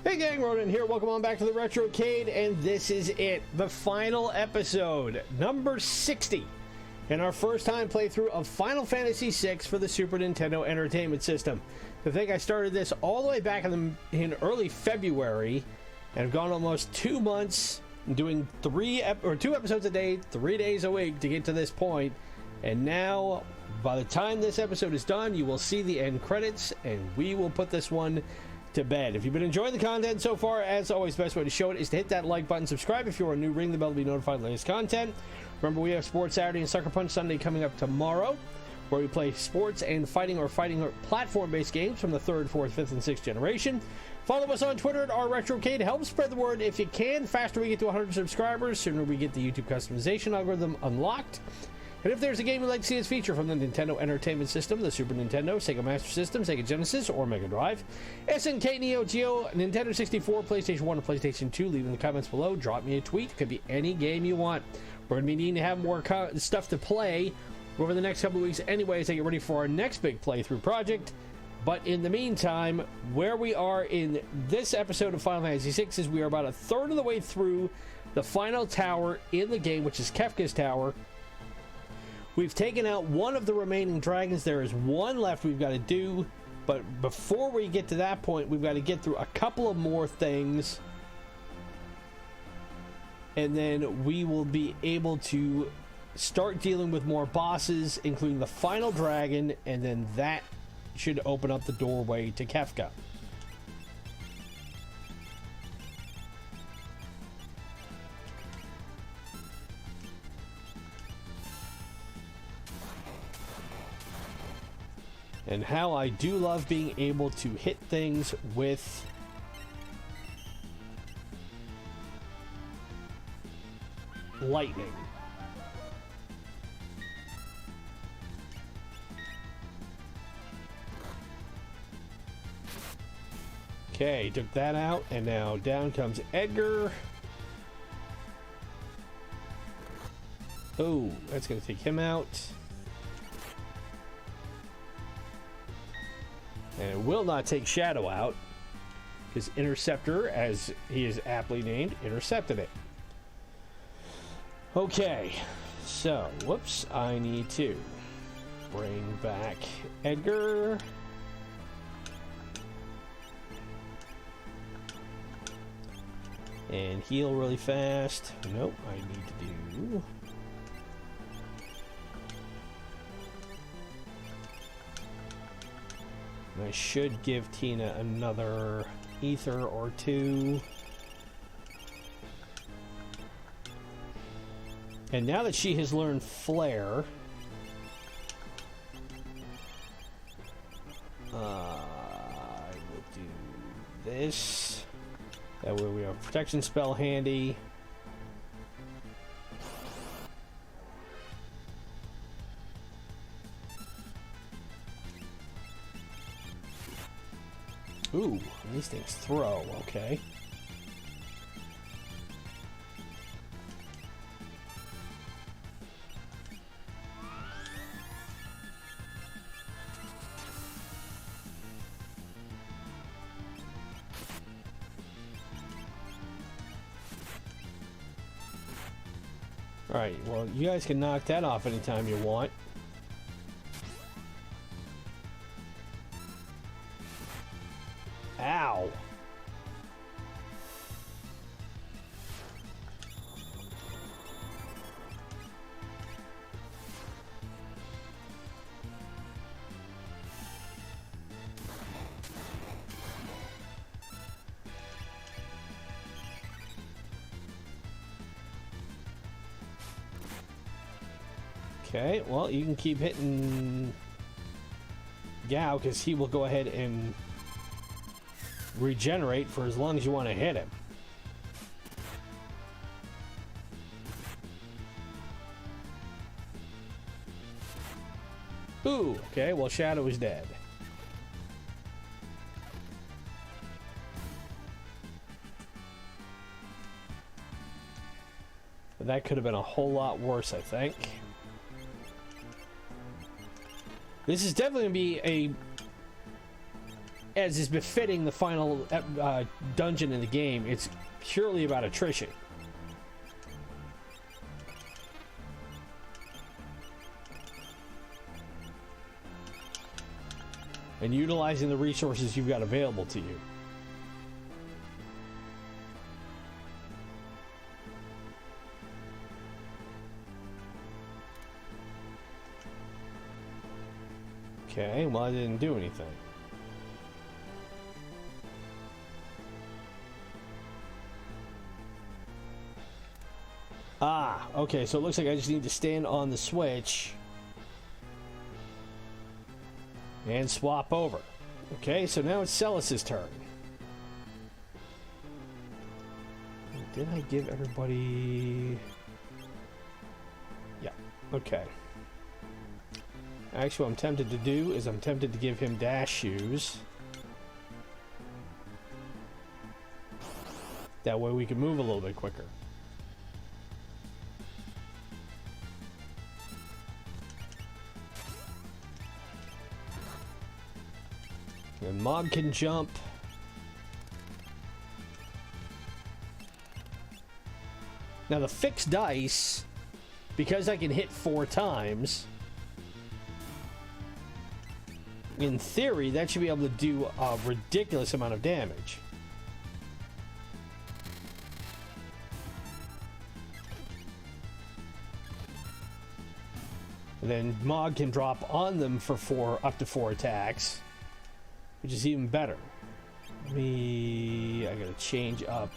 Hey gang, Ronin here. Welcome on back to the Retrocade, and this is it. The final episode, number 60, in our first time playthrough of Final Fantasy VI for the Super Nintendo Entertainment System. To think I started this all the way back in early February, and have gone almost 2 months doing 2 episodes a day, 3 days a week to get to this point. And now, by the time this episode is done, you will see the end credits, and we will put this one to bed. If you've been enjoying the content so far, as always, the best way to show it is to hit that like button, subscribe if you're new, ring the bell to be notified of the latest content. Remember, we have Sports Saturday and Sucker Punch Sunday coming up tomorrow, where we play sports and fighting or platform-based games from the 3rd, 4th, 5th, and 6th generation. Follow us on Twitter at @RetroCade. Help spread the word if you can. Faster we get to 100 subscribers, sooner we get the YouTube customization algorithm unlocked. And if there's a game you'd like to see us feature from the Nintendo Entertainment System, the Super Nintendo, Sega Master System, Sega Genesis, or Mega Drive, SNK, Neo-Geo, Nintendo 64, PlayStation 1, and PlayStation 2, leave in the comments below. Drop me a tweet. It could be any game you want. We're going to be needing to have more stuff to play over the next couple of weeks anyways to get ready for our next big playthrough project. But in the meantime, where we are in this episode of Final Fantasy VI is we are about a third of the way through the final tower in the game, which is Kefka's Tower. We've taken out one of the remaining dragons. There is one left we've got to do, but before we get to that point, we've got to get through a couple of more things, and then we will be able to start dealing with more bosses, including the final dragon, and then that should open up the doorway to Kefka. And how I do love being able to hit things with lightning. Okay, took that out, and now down comes Edgar. Oh, that's going to take him out. And it will not take Shadow out, because Interceptor, as he is aptly named, intercepted it. Okay, so, whoops, I need to bring back Edgar. And heal really fast. Nope, I need to do... I should give Tina another ether or two. And now that she has learned Flare, I will do this. That way we have a protection spell handy. Ooh, these things throw, okay. Alright, well, you guys can knock that off anytime you want. Ow. Okay, well, you can keep hitting Gao, because he will go ahead and regenerate for as long as you want to hit him. Ooh, okay, well, Shadow is dead. But that could have been a whole lot worse, I think. This is definitely going to be as is befitting the final dungeon in the game, it's purely about attrition. And utilizing the resources you've got available to you. Okay, well, I didn't do anything. Ah, okay, so it looks like I just need to stand on the switch and swap over. Okay, so now it's Celis's turn. Did I give everybody... Yeah, okay. Actually, what I'm tempted to do is I'm tempted to give him dash shoes. That way we can move a little bit quicker. And Mog can jump. Now the fixed dice, because I can hit 4 times, in theory, that should be able to do a ridiculous amount of damage. And then Mog can drop on them for up to 4 attacks, which is even better. I gotta change up.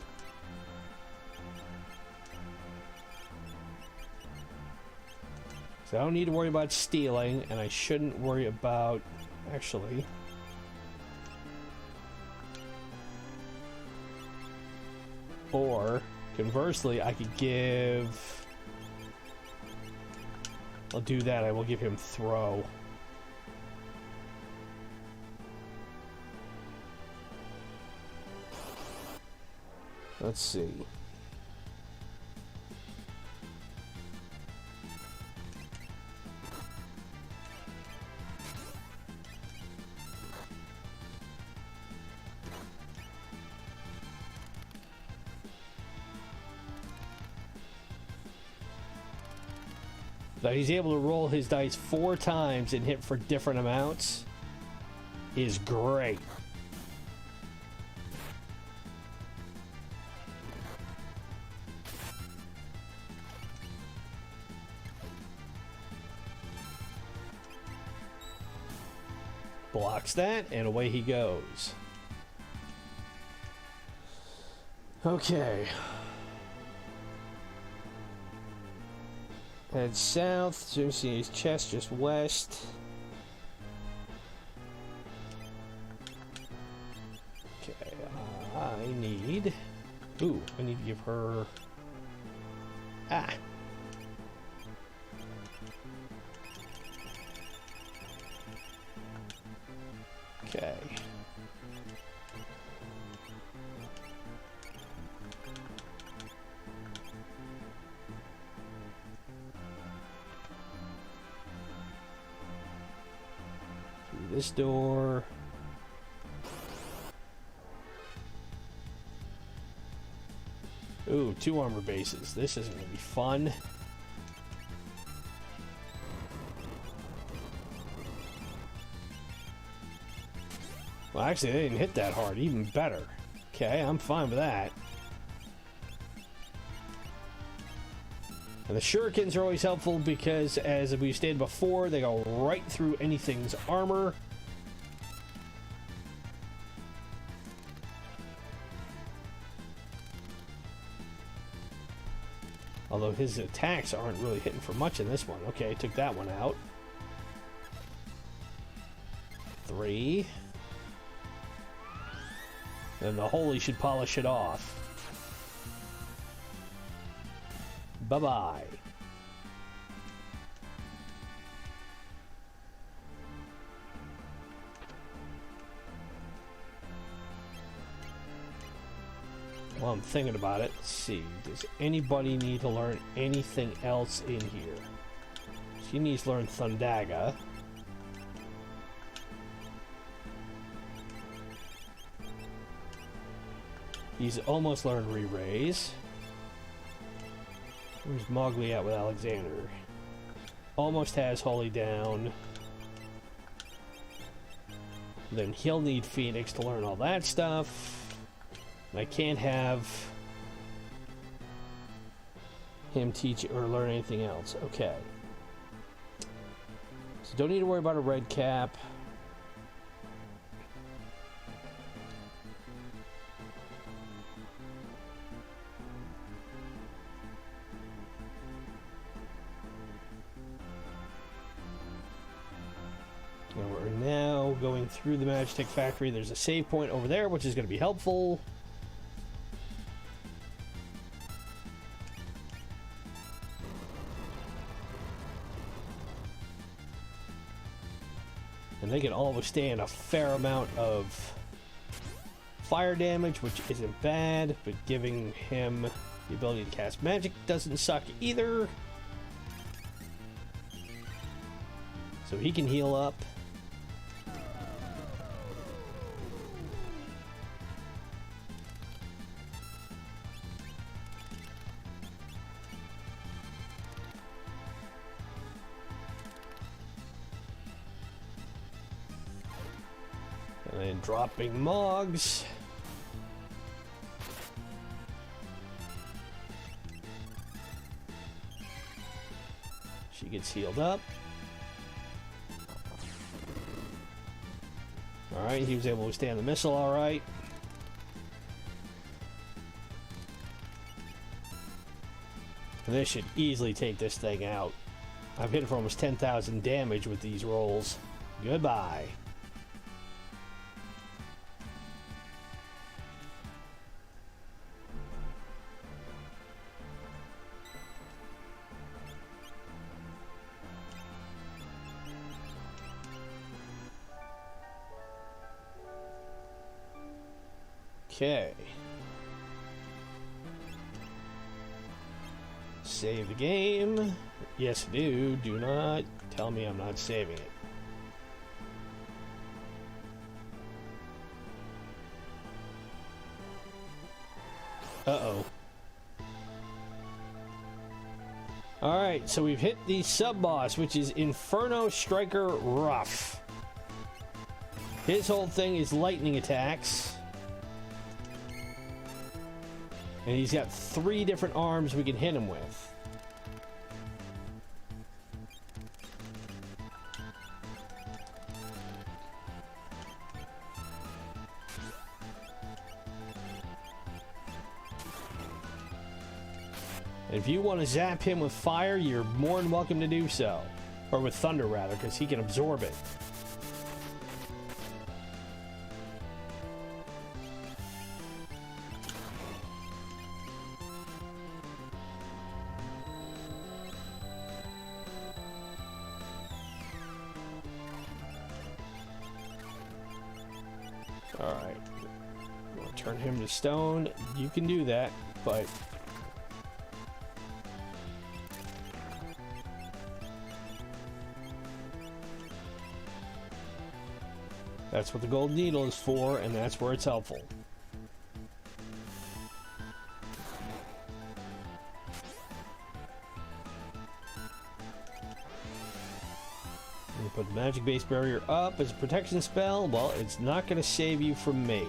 So I don't need to worry about stealing, and I shouldn't worry about... Actually... Or, conversely, I could give... I'll do that. I will give him throw. Let's see. That he's able to roll his dice 4 times and hit for different amounts is great. Blocks that, and away he goes. Okay. Head south, so you see his chest just west. Okay, I need... Ooh, I need to give her... Ah! Okay. This door. Ooh, 2 armor bases. This isn't gonna be fun. Well, actually, they didn't hit that hard. Even better. Okay, I'm fine with that. And the shurikens are always helpful because, as we stated before, they go right through anything's armor. Although his attacks aren't really hitting for much in this one. Okay, took that one out. 3. And the holy should polish it off. Bye-bye. Well, I'm thinking about it. Let's see. Does anybody need to learn anything else in here? She needs to learn Thundaga. He's almost learned re-raise. Where's Mowgli at with Alexander? Almost has Holy down. Then he'll need Phoenix to learn all that stuff. And I can't have him teach or learn anything else. Okay. So don't need to worry about a red cap. And we're now going through the Magitech factory. There's a save point over there, which is going to be helpful. And they can all withstand a fair amount of fire damage, which isn't bad, but giving him the ability to cast magic doesn't suck either. So he can heal up. And then dropping Mogs. She gets healed up. Alright, he was able to withstand the missile alright. And this should easily take this thing out. I've hit it for almost 10,000 damage with these rolls. Goodbye. Okay. Save the game. Yes, do. Do not tell me I'm not saving it. Uh-oh. Alright, so we've hit the sub-boss, which is Inferno Striker Ruff. His whole thing is lightning attacks. And he's got 3 different arms we can hit him with. And if you want to zap him with fire, you're more than welcome to do so. Or with thunder, rather, because he can absorb it. Alright. We'll turn him to stone. You can do that, but... that's what the gold needle is for, and that's where it's helpful. We put the magic base barrier up as a protection spell. Well, it's not going to save you from me.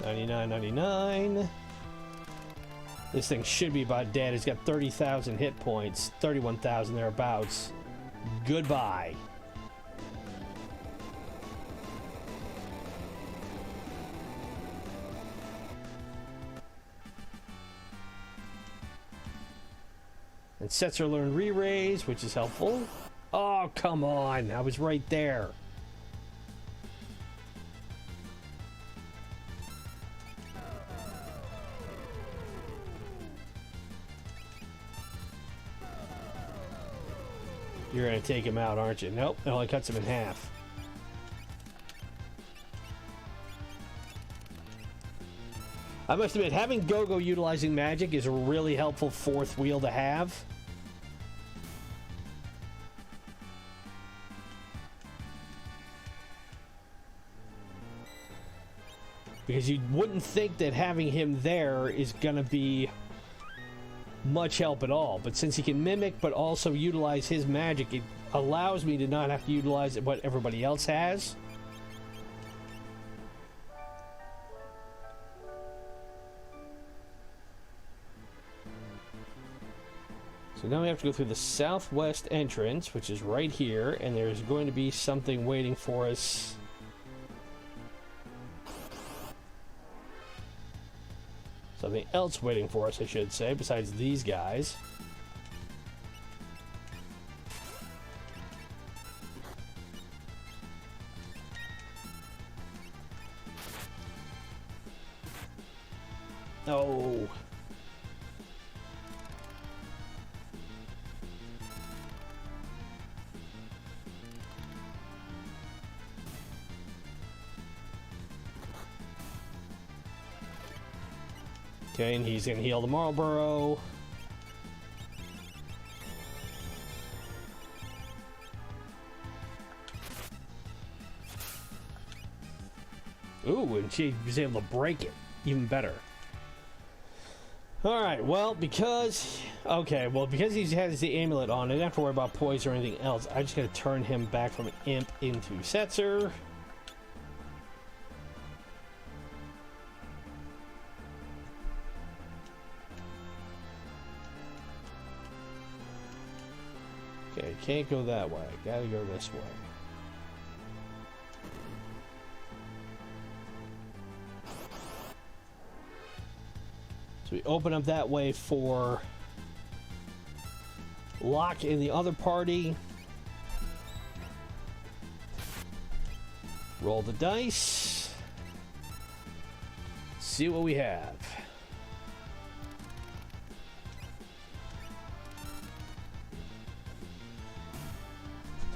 $99.99. This thing should be about dead. It's got 30,000 hit points, 31,000 thereabouts. Goodbye. And Setzer learned re-raise, which is helpful. Oh, come on. I was right there. You're going to take him out, aren't you? Nope, it only cuts him in half. I must admit, having Go-Go utilizing magic is a really helpful fourth wheel to have. Because you wouldn't think that having him there is going to be much help at all. But since he can mimic but also utilize his magic, it allows me to not have to utilize what everybody else has. So now we have to go through the southwest entrance, which is right here, and there's going to be something waiting for us. Something else waiting for us, I should say, besides these guys. Oh. Okay, and he's gonna heal the Marlboro. Ooh, and she was able to break it. Even better. Alright, well, because... Okay, well, because he has the amulet on, I don't have to worry about poison or anything else. I just gotta turn him back from an imp into Setzer. Okay, can't go that way. Gotta go this way. So we open up that way for Locke in the other party. Roll the dice. See what we have.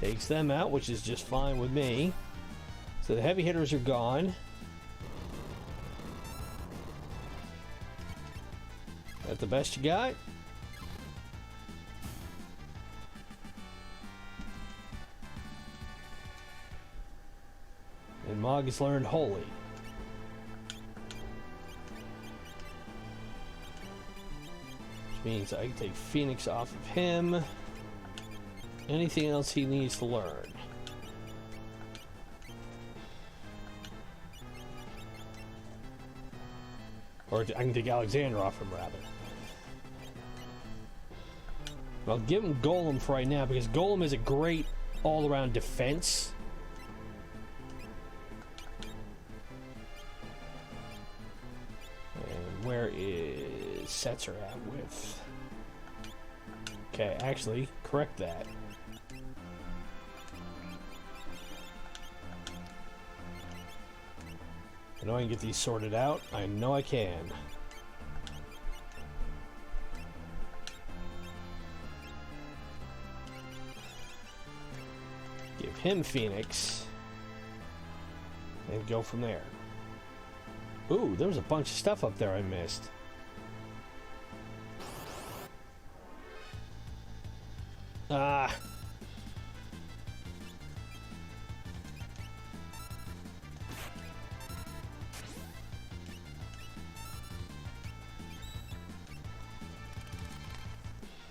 Takes them out, which is just fine with me. So the heavy hitters are gone. That the best you got? And Mog has learned Holy. Which means I can take Phoenix off of him. Anything else he needs to learn? Or I can take Alexander off him, rather. I'll give him Golem for right now, because Golem is a great all-around defense. And where is Setzer at with? Okay, actually, correct that. I know I can get these sorted out. I know I can. Give him Phoenix. And go from there. Ooh, there was a bunch of stuff up there I missed. Ah.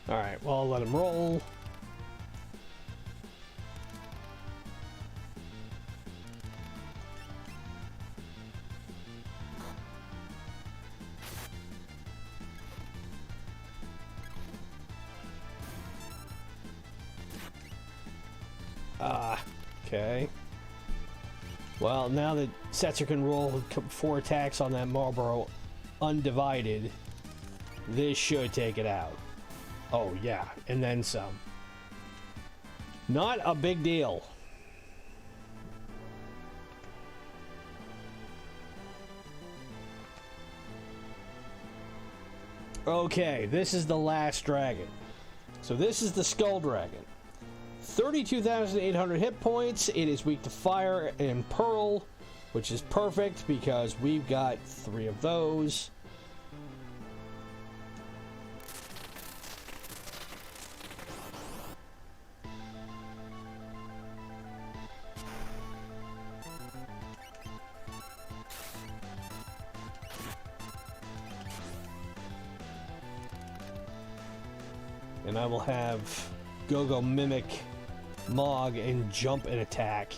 Alright, well, I'll let him roll. Okay. Well, now that Setzer can roll 4 attacks on that Marlboro undivided, this should take it out. Oh, yeah, and then some. Not a big deal. Okay, this is the last dragon. So this is the Skull Dragon. 32,800 hit points. It is weak to fire and pearl. which is perfect because we've got 3 of those. And I will have Go-Go mimic Mog and jump and attack.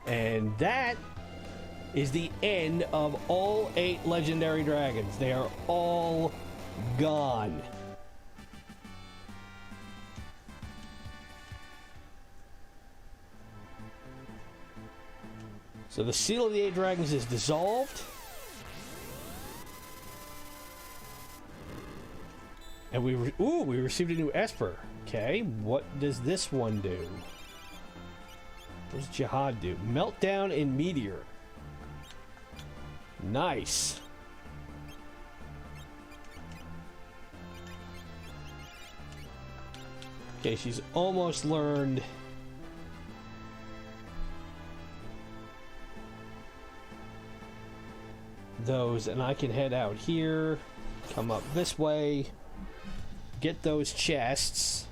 And that is the end of all 8 legendary dragons. They are all gone. So the Seal of the 8 Dragons is dissolved. And we received a new Esper. Okay, what does this one do? What does Jihad do? Meltdown and Meteor. Nice. Okay, she's almost learned those, and I can head out here, come up this way, get those chests.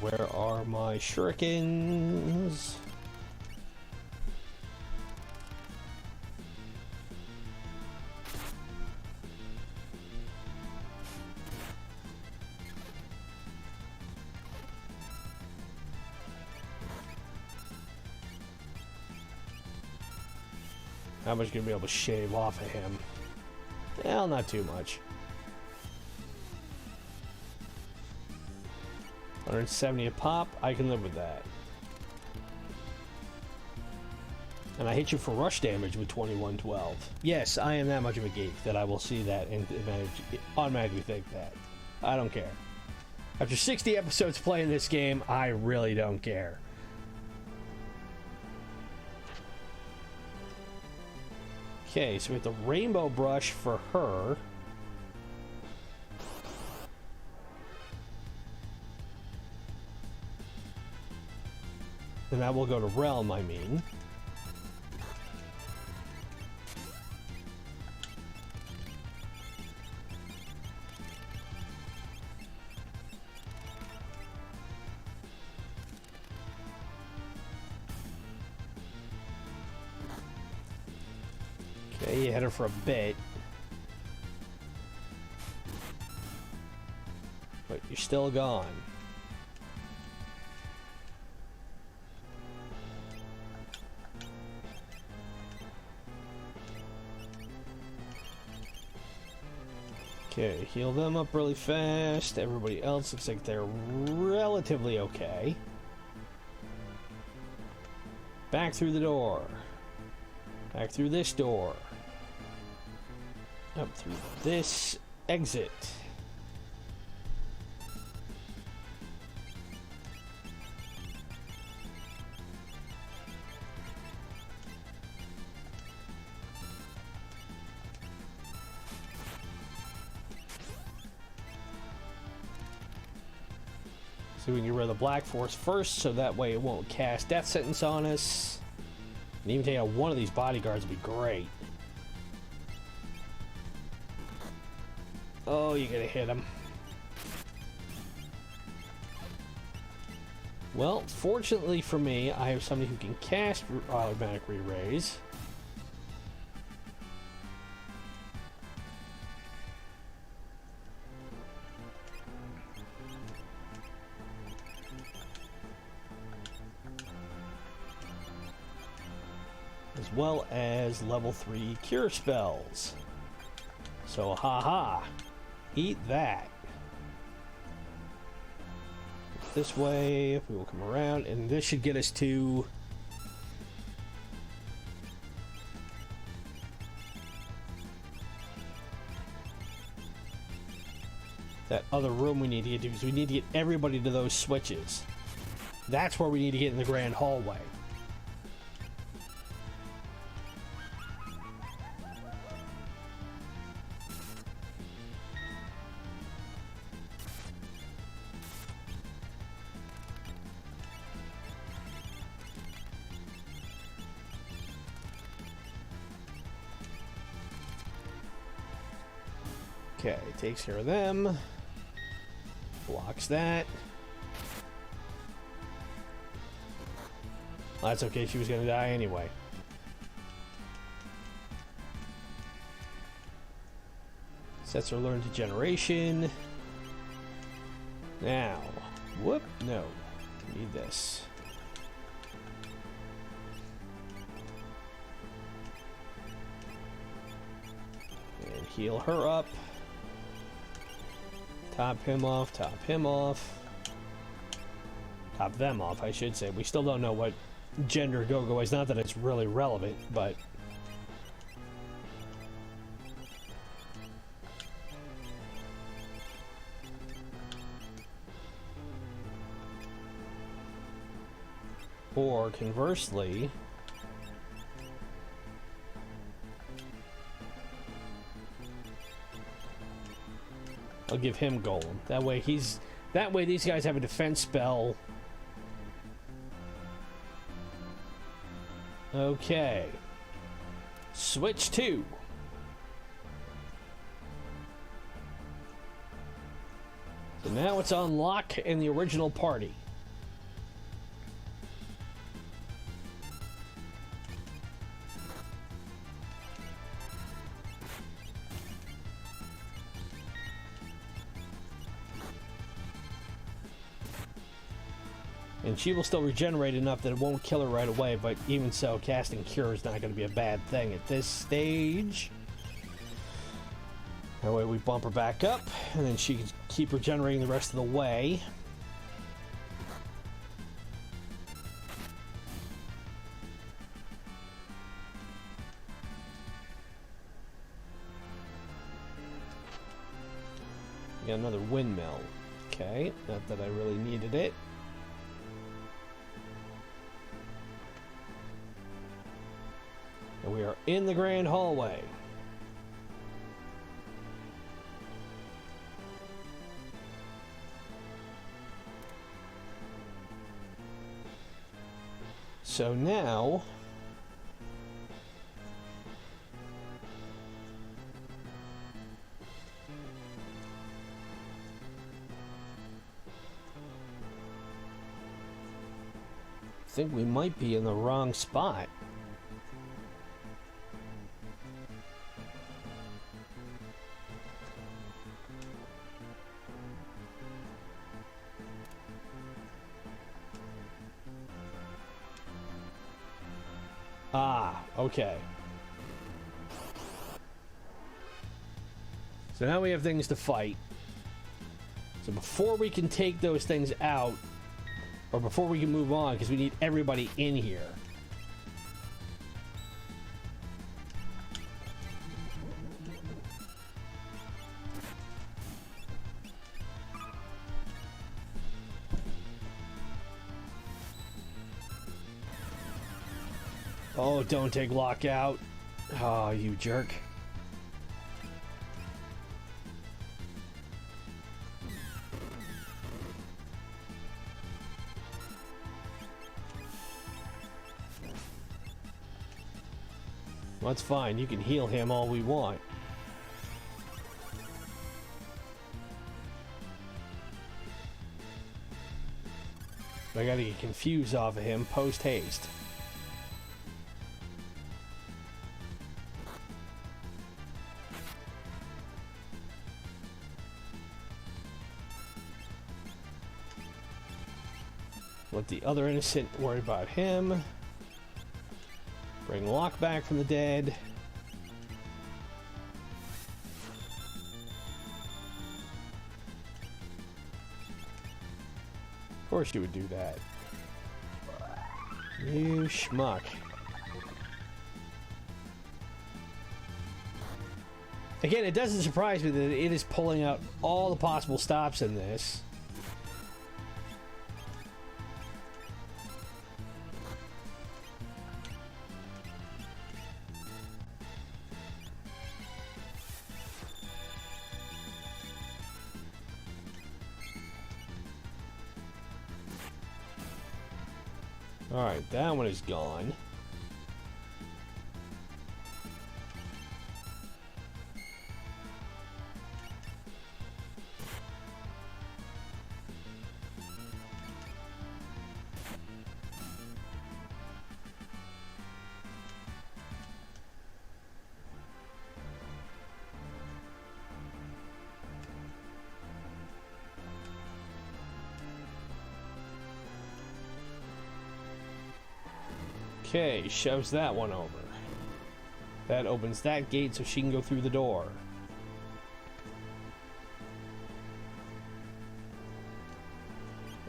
Where are my shurikens? How much gonna be able to shave off of him? Well, not too much. 170 a pop, I can live with that. And I hit you for rush damage with 2112. Yes, I am that much of a geek that I will see that and automatically think that. I don't care. After 60 episodes playing this game, I really don't care. Okay, so we have the rainbow brush for her. And that will go to Realm, I mean. Okay, you had her for a bit. But you're still gone. Okay, heal them up really fast. Everybody else looks like they're relatively okay. Back through the door. Back through this door. Up through this exit. So we can get rid of the Black Force first, so that way it won't cast Death Sentence on us. And even take out one of these bodyguards would be great. Oh, you're gonna hit him. Well, fortunately for me, I have somebody who can cast automatic re-raise. As well as level 3 cure spells. So, haha. Eat that. This way, we will come around, and this should get us to that other room we need to get to, because we need to get everybody to those switches. That's where we need to get in the grand hallway. Okay, takes care of them. Blocks that. Well, that's okay, she was gonna die anyway. Sets her learn degeneration. Now, whoop, no. Need this. And heal her up. Top him off, top him off. Top them off, I should say. We still don't know what gender Go-Go is. Not that it's really relevant, but... Or, conversely... I'll give him Golem. That way these guys have a defense spell. Okay. Switch 2. So now it's on Locke and the original party. And she will still regenerate enough that it won't kill her right away, but even so, casting Cure is not going to be a bad thing at this stage. That way we bump her back up, and then she can keep regenerating the rest of the way. Got another windmill. Okay, not that I really needed it. And we are in the grand hallway. So now... I think we might be in the wrong spot. Ah, okay. So now we have things to fight. So before we can take those things out, or before we can move on, because we need everybody in here. Oh, don't take lockout. Oh, you jerk. Well, that's fine. You can heal him all we want. I gotta get confused off of him post-haste. Let the other innocent worry about him. Bring Locke back from the dead. Of course you would do that. You schmuck. Again, it doesn't surprise me that it is pulling out all the possible stops in this. Alright, that one is gone. Okay, shoves that one over. That opens that gate so she can go through the door.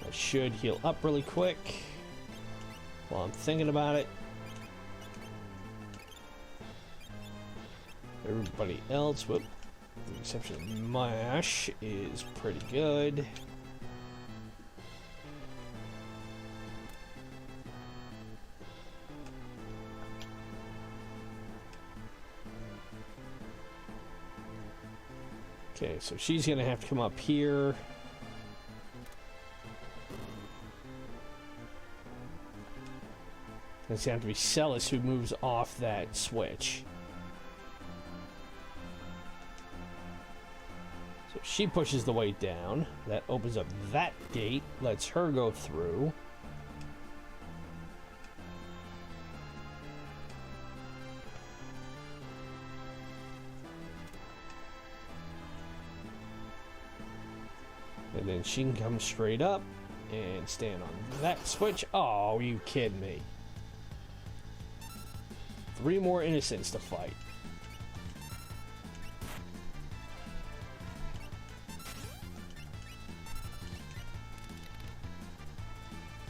I should heal up really quick while I'm thinking about it. Everybody else, with the exception of Mash, is pretty good. Okay, so she's gonna have to come up here. It's gonna have to be Celis who moves off that switch. So she pushes the weight down. That opens up that gate, lets her go through. And then she can come straight up and stand on that switch. Oh, are you kidding me? 3 more innocents to fight.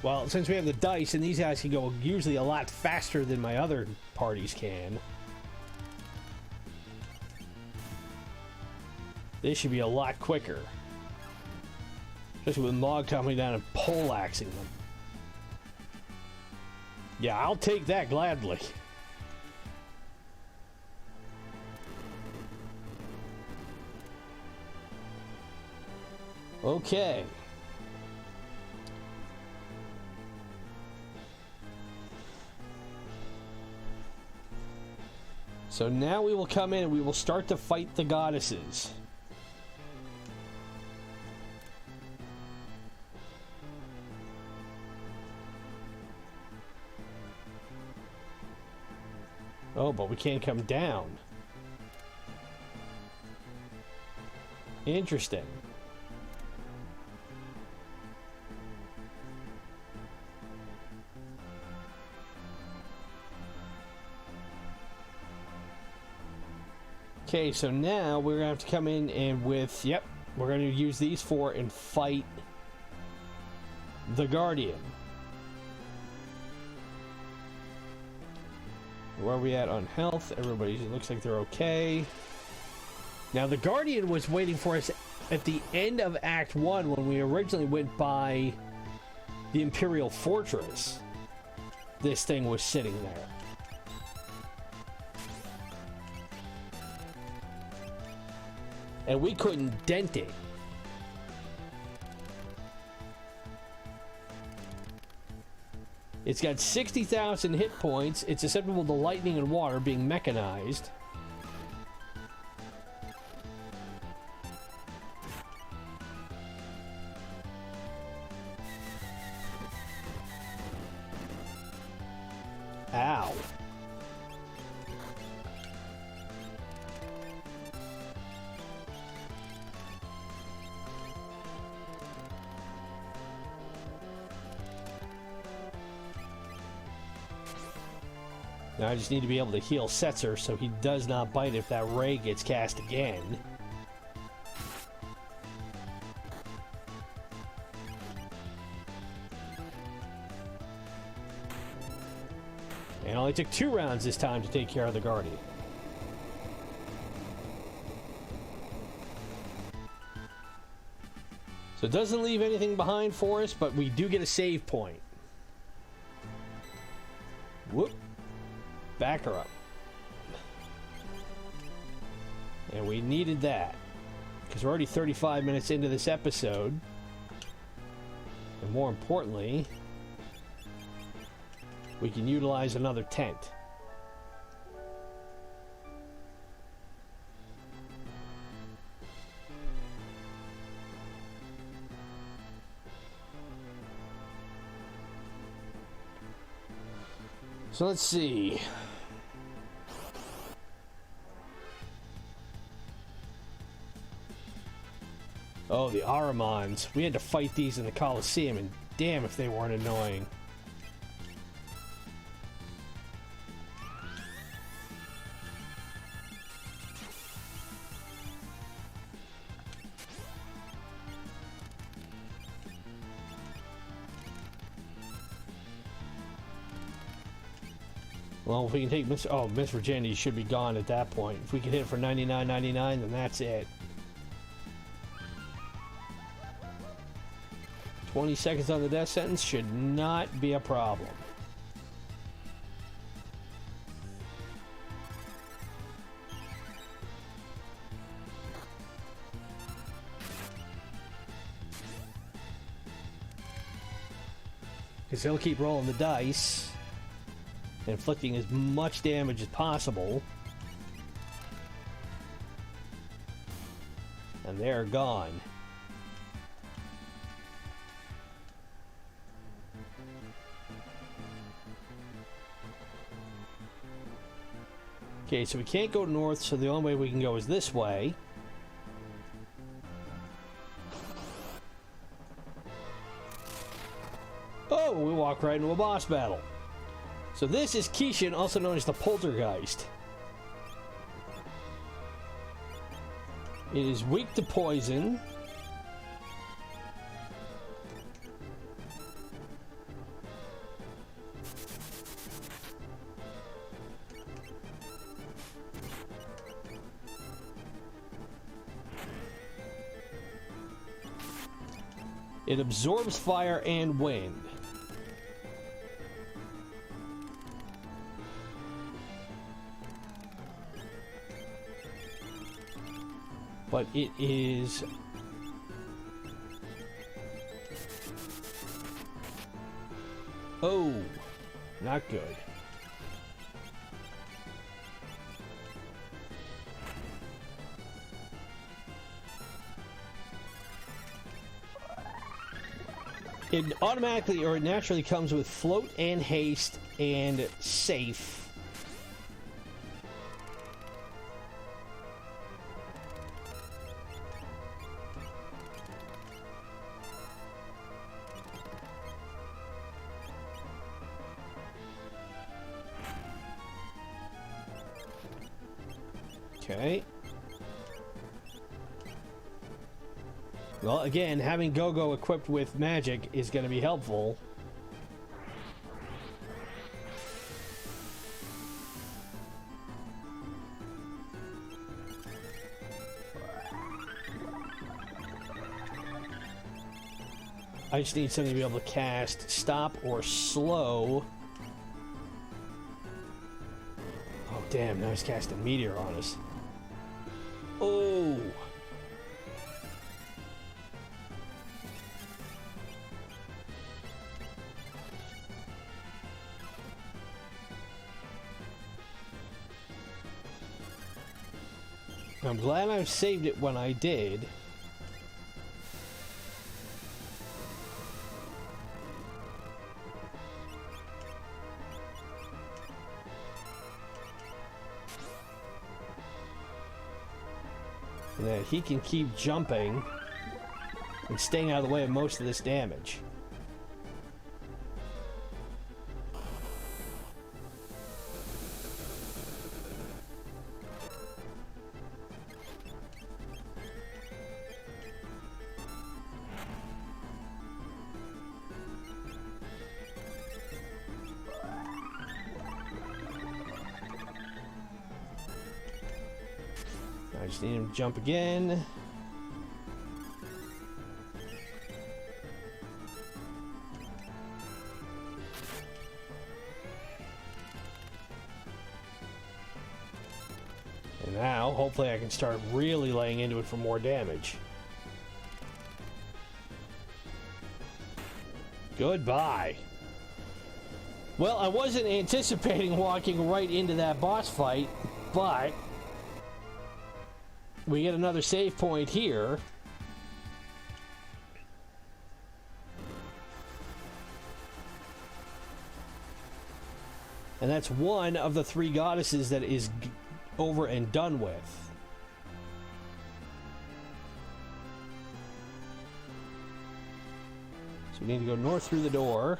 Well, since we have the dice, and these guys can go usually a lot faster than my other parties can, this should be a lot quicker. Especially with Mog coming down and poleaxing them. Yeah, I'll take that gladly. Okay. So now we will come in and we will start to fight the goddesses. Oh, but we can't come down. Interesting. Okay, so now we're gonna have to come in and with, yep, we're gonna use these 4 and fight the Guardian. Where are we at on health? Everybody looks like they're okay. Now the Guardian was waiting for us at the end of Act 1 when we originally went by the Imperial Fortress. This thing was sitting there. And we couldn't dent it. It's got 60,000 hit points. It's susceptible to lightning and water, being mechanized. Ow. Now I just need to be able to heal Setzer so he does not bite if that ray gets cast again. And it only took 2 rounds this time to take care of the Guardian. So it doesn't leave anything behind for us, but we do get a save point. Whoop. Back her up. And we needed that, because we're already 35 minutes into this episode. And more importantly, we can utilize another tent. So let's see. Oh, the Aramons. We had to fight these in the Colosseum, and damn if they weren't annoying. Well, if we can take Miss Virginia should be gone at that point. If we can hit it for 99.99, then that's it. 20 seconds on the death sentence should not be a problem. Because he'll keep rolling the dice, inflicting as much damage as possible. And they're gone. Okay, so we can't go north, so the only way we can go is this way. Oh, we walk right into a boss battle. So this is Kishin, also known as the Poltergeist. It is weak to poison. It absorbs fire and wind. But it is... Oh, not good. It automatically or it naturally comes with float and haste and safe. Okay. Well, again, having Go-Go equipped with magic is going to be helpful. I just need something to be able to cast stop or slow. Oh, damn, now he's casting Meteor on us. Oh! I'm glad I saved it when I did. And that he can keep jumping and staying out of the way of most of this damage. I just need him to jump again. And now, hopefully I can start really laying into it for more damage. Goodbye. Well, I wasn't anticipating walking right into that boss fight, but we get another save point here. And that's one of the 3 goddesses that is over and done with. So we need to go north through the door.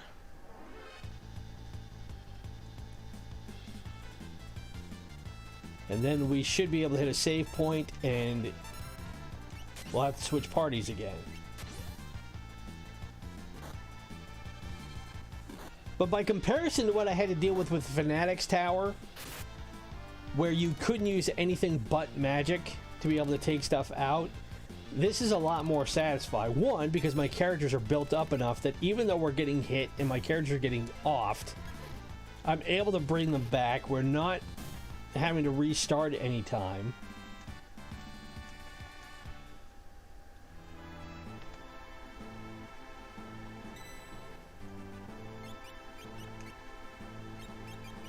And then we should be able to hit a save point, and we'll have to switch parties again. But by comparison to what I had to deal with Fanatic's Tower, where you couldn't use anything but magic to be able to take stuff out, this is a lot more satisfying. One, because my characters are built up enough that even though we're getting hit and my characters are getting offed, I'm able to bring them back. We're not having to restart any time.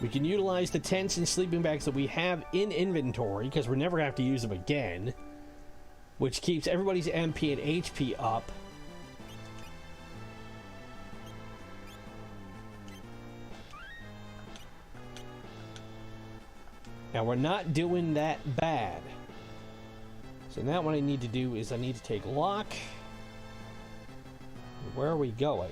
We can utilize the tents and sleeping bags that we have in inventory, because we're never going to have to use them again, which keeps everybody's MP and HP up. Now we're not doing that bad. So now what I need to do is I need to take lock. Where are we going?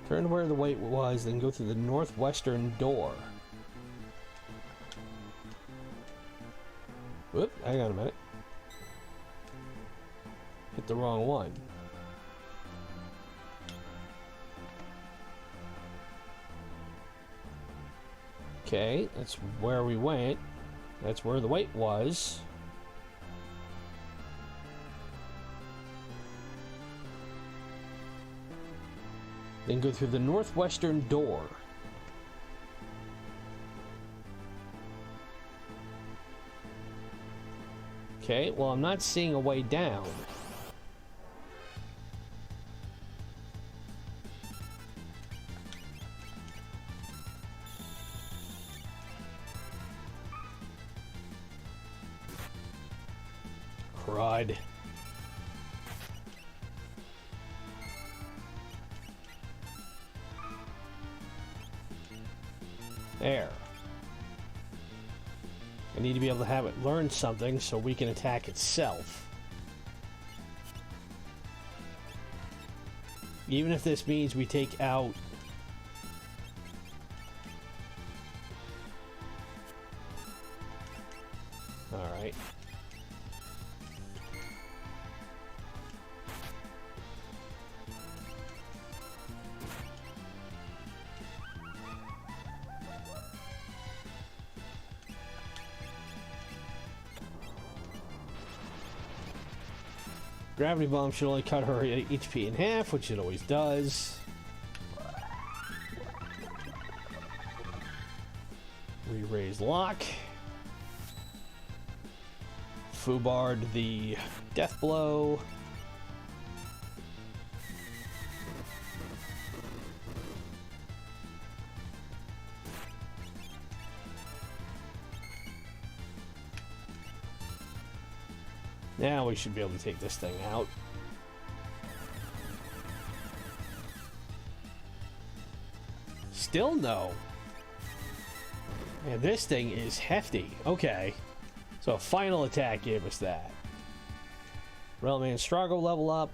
Turn where the weight was, then go through the northwestern door. Whoop, hang on a minute. Hit the wrong one. Okay, that's where we went. That's where the weight was. Then go through the northwestern door. Okay, well, I'm not seeing a way down. Crud. There. I need to be able to have it learn something so we can attack itself. Even if this means we take out... Alright. Gravity bomb should only cut her HP in half, which it always does. Re-raise lock. Fubard the death blow. Now we should be able to take this thing out. Still no. Man, this thing is hefty. Okay. So a final attack gave us that. Realm and Struggle level up.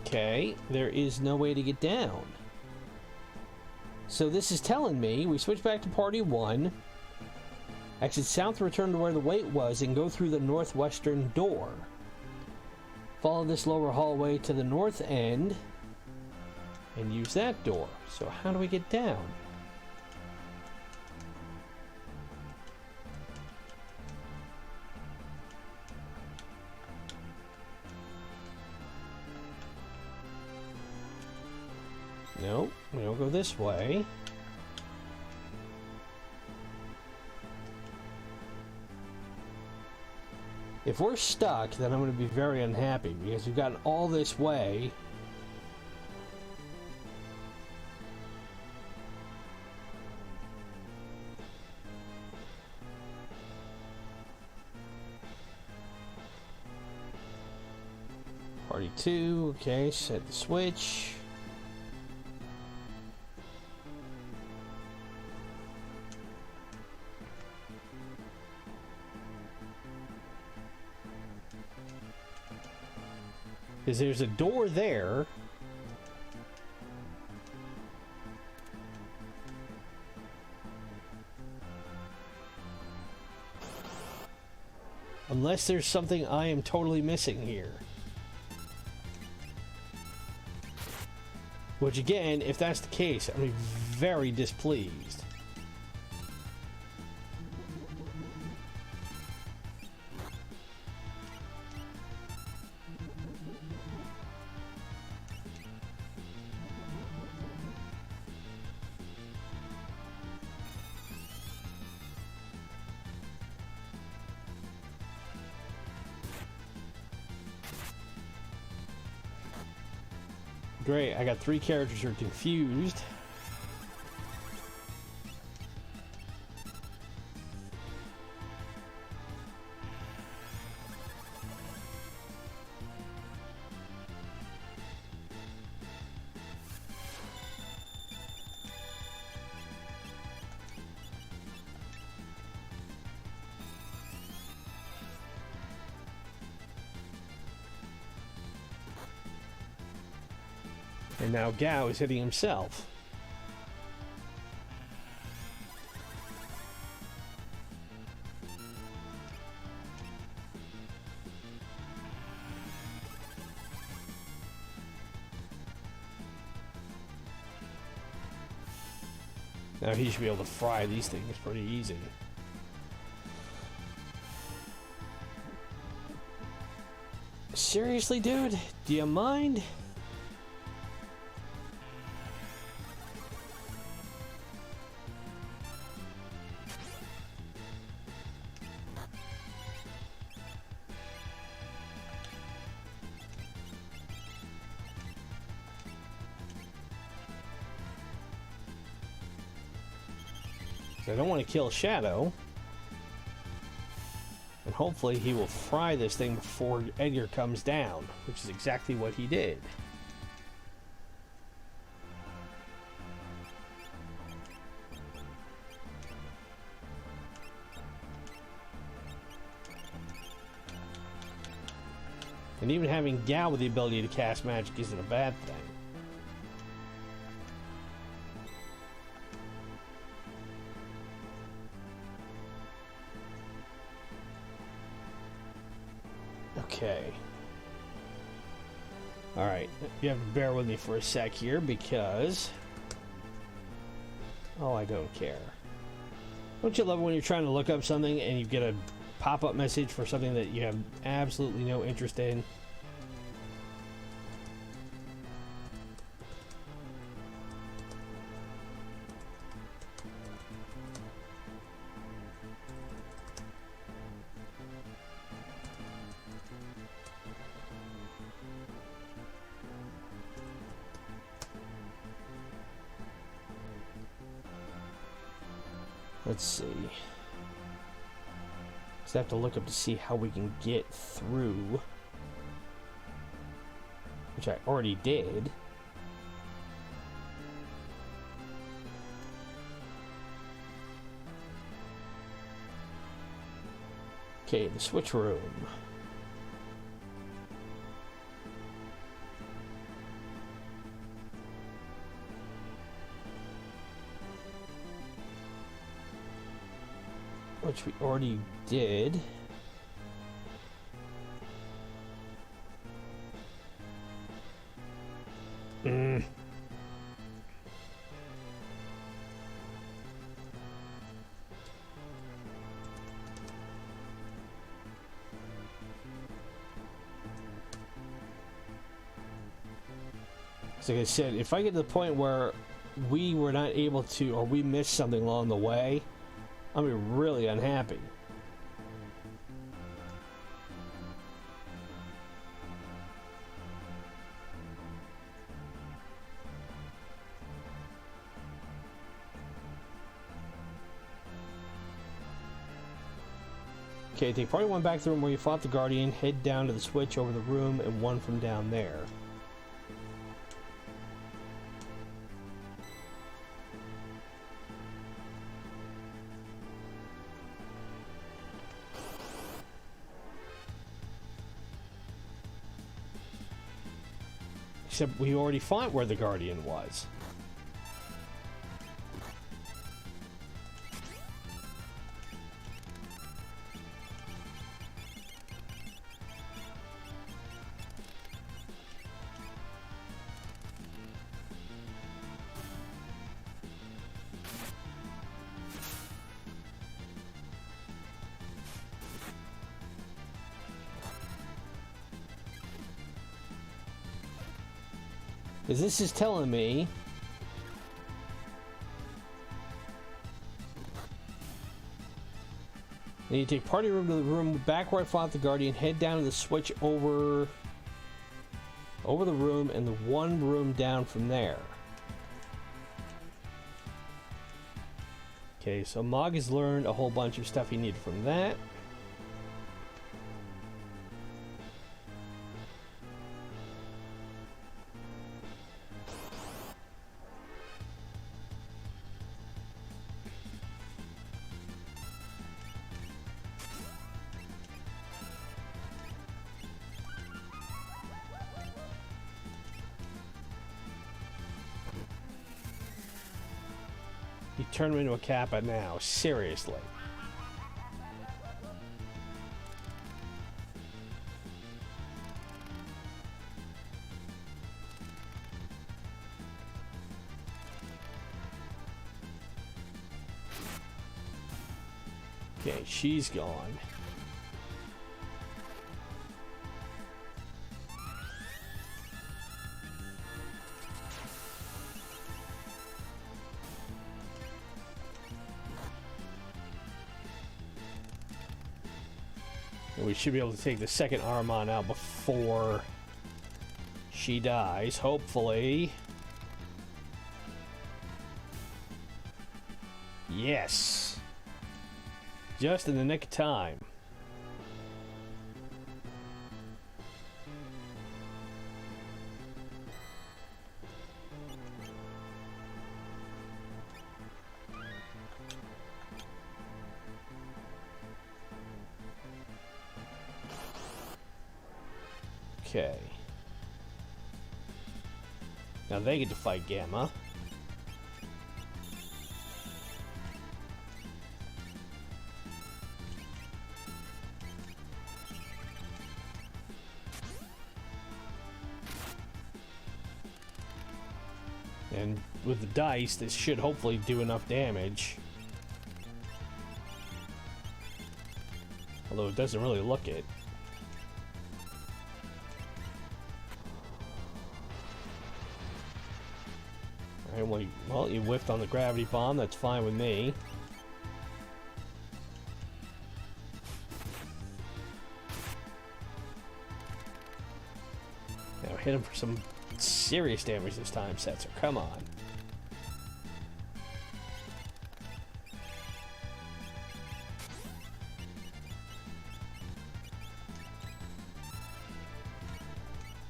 Okay, there is no way to get down. So this is telling me we switch back to party 1, exit south, return to where the weight was, and go through the northwestern door. Follow this lower hallway to the north end and use that door. So how do we get down? Nope, we don't go this way. If we're stuck, then I'm going to be very unhappy because we've gotten all this way. Party 2, okay, set the switch. Because there's a door there. Unless there's something I am totally missing here. Which again, if that's the case, I'm very displeased. Great, I got 3 characters who are confused. And now Gao is hitting himself. Now he should be able to fry these things pretty easy. Seriously, dude? Do you mind? I don't want to kill Shadow. And hopefully he will fry this thing before Edgar comes down, which is exactly what he did. And even having Gao with the ability to cast magic isn't a bad thing. Okay. Alright, you have to bear with me for a sec here because... Oh, I don't care. Don't you love it when you're trying to look up something and you get a pop-up message for something that you have absolutely no interest in? Let's see. Just have to look up to see how we can get through. Which I already did. Okay, the switch room. Which we already did. Mm. Like I said, if I get to the point where we were not able to, or we missed something along the way, I'm gonna be really unhappy. Okay, take party one back to the room where you fought the Guardian, head down to the switch over the room, and one from down there. Except we already fought where the Guardian was. Because this is telling me then you take party room to the room back where I fought the Guardian, head down to the switch over the room and the one room down from there. Okay, so Mog has learned a whole bunch of stuff he needed from that. You turn him into a Kappa now, seriously. Okay, she's gone. We should be able to take the second Armon out before she dies, hopefully. Yes. Just in the nick of time. Okay. Now they get to fight Gamma. And with the dice, this should hopefully do enough damage. Although it doesn't really look it. Well, you whiffed on the gravity bomb. That's fine with me. Now hit him for some serious damage this time, Setzer. Come on.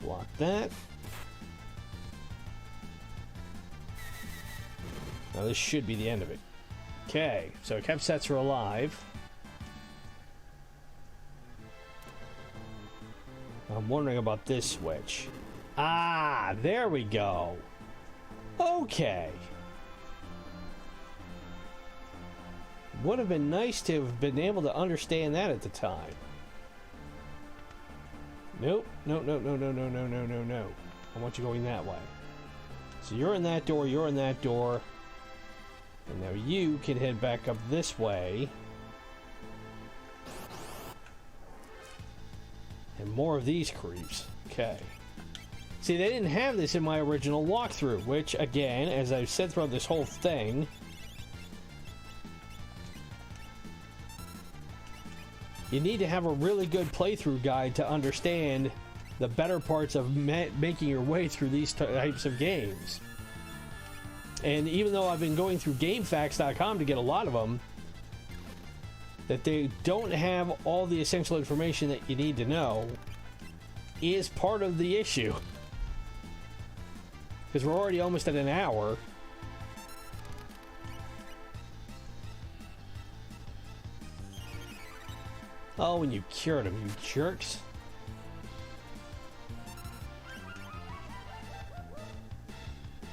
Block that. Now this should be the end of it. Okay, so it kept Setzer alive. I'm wondering about this switch. Ah, there we go. Okay. Would have been nice to have been able to understand that at the time. Nope. No. I want you going that way. So you're in that door, you're in that door. And now you can head back up this way. And more of these creeps. Okay. See, they didn't have this in my original walkthrough, which, again, as I've said throughout this whole thing, you need to have a really good playthrough guide to understand the better parts of making your way through these types of games. And even though I've been going through GameFAQs.com to get a lot of them, that they don't have all the essential information that you need to know is part of the issue. Because we're already almost at an hour. Oh, and you cured him, you jerks.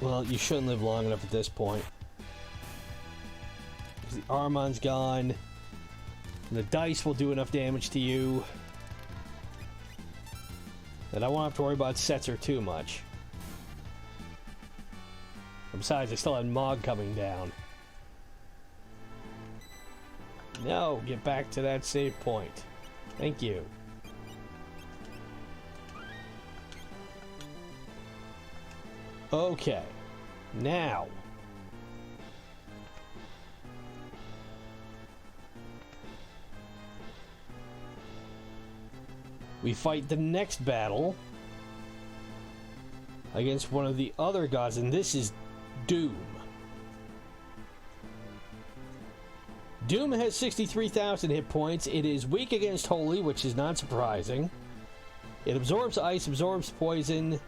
Well, you shouldn't live long enough at this point. The Armon's gone. And the dice will do enough damage to you that I won't have to worry about Setzer too much. Besides, I still had Mog coming down. No, get back to that save point. Thank you. Okay, now we fight the next battle against one of the other gods, and this is Doom. Doom has 63,000 hit points. It is weak against Holy, which is not surprising. It absorbs ice, absorbs poison,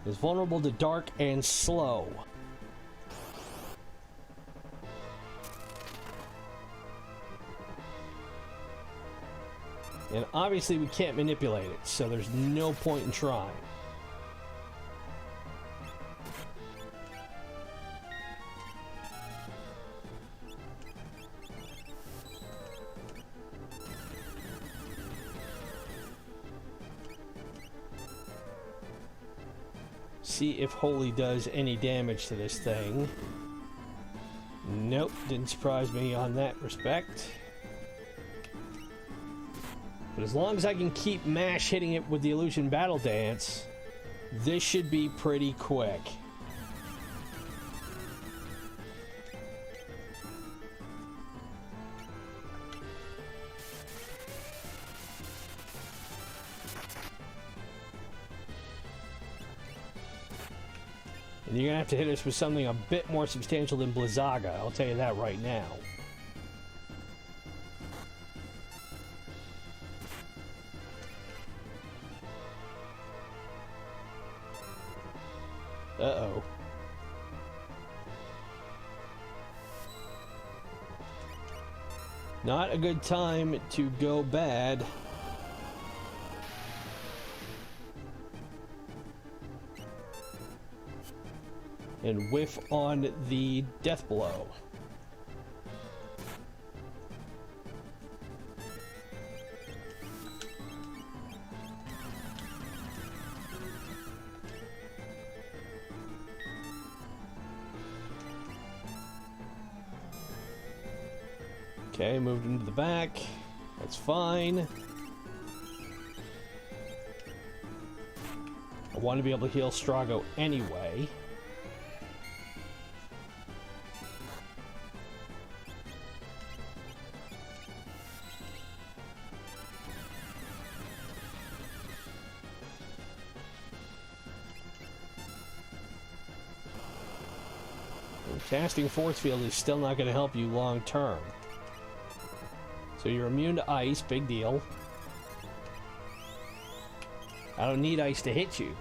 is vulnerable to dark and slow. And obviously we can't manipulate it, so there's no point in trying. See if Holy does any damage to this thing. Nope, didn't surprise me on that respect. But as long as I can keep MASH hitting it with the Illusion Battle Dance, this should be pretty quick. And you're gonna have to hit us with something a bit more substantial than Blizzaga, I'll tell you that right now. Uh-oh. Not a good time to go bad. And whiff on the death blow. Okay, moved into the back. That's fine. I want to be able to heal Strago anyway. Casting Force Field is still not going to help you long term. So you're immune to ice, big deal. I don't need ice to hit you.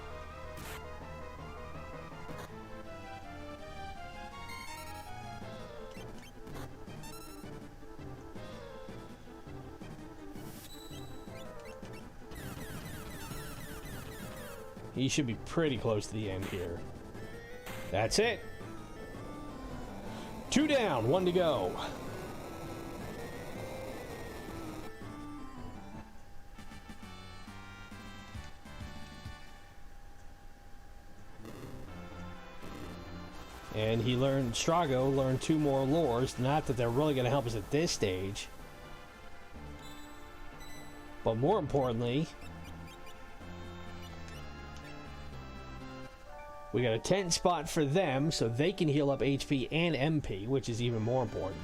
He should be pretty close to the end here. That's it. 2 down, 1 to go. And Strago learned 2 more lures. Not that they're really going to help us at this stage. But more importantly, we got a tent spot for them so they can heal up HP and MP, which is even more important.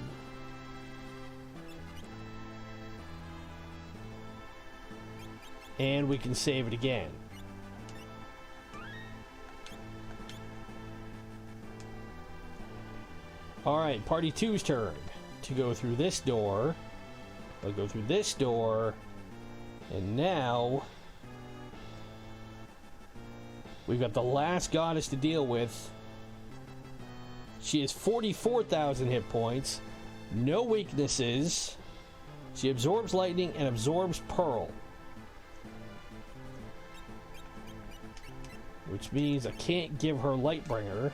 And we can save it again. Alright, Party 2's turn to go through this door. They'll go through this door. And now we've got the last goddess to deal with. She has 44,000 hit points. No weaknesses. She absorbs lightning and absorbs pearl. Which means I can't give her Lightbringer.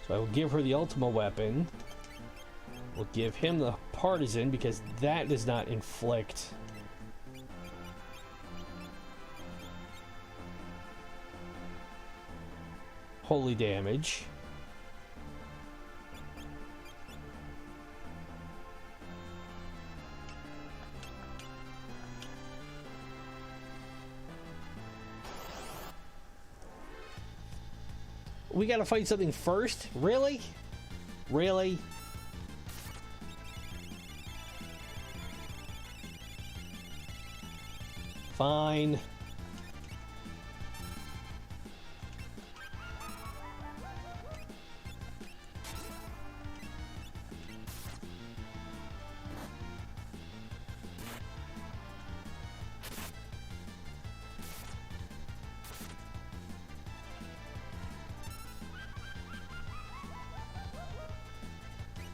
So I will give her the Ultima weapon. We'll give him the Partisan because that does not inflict holy damage. We gotta fight something first? Really? Really? Fine.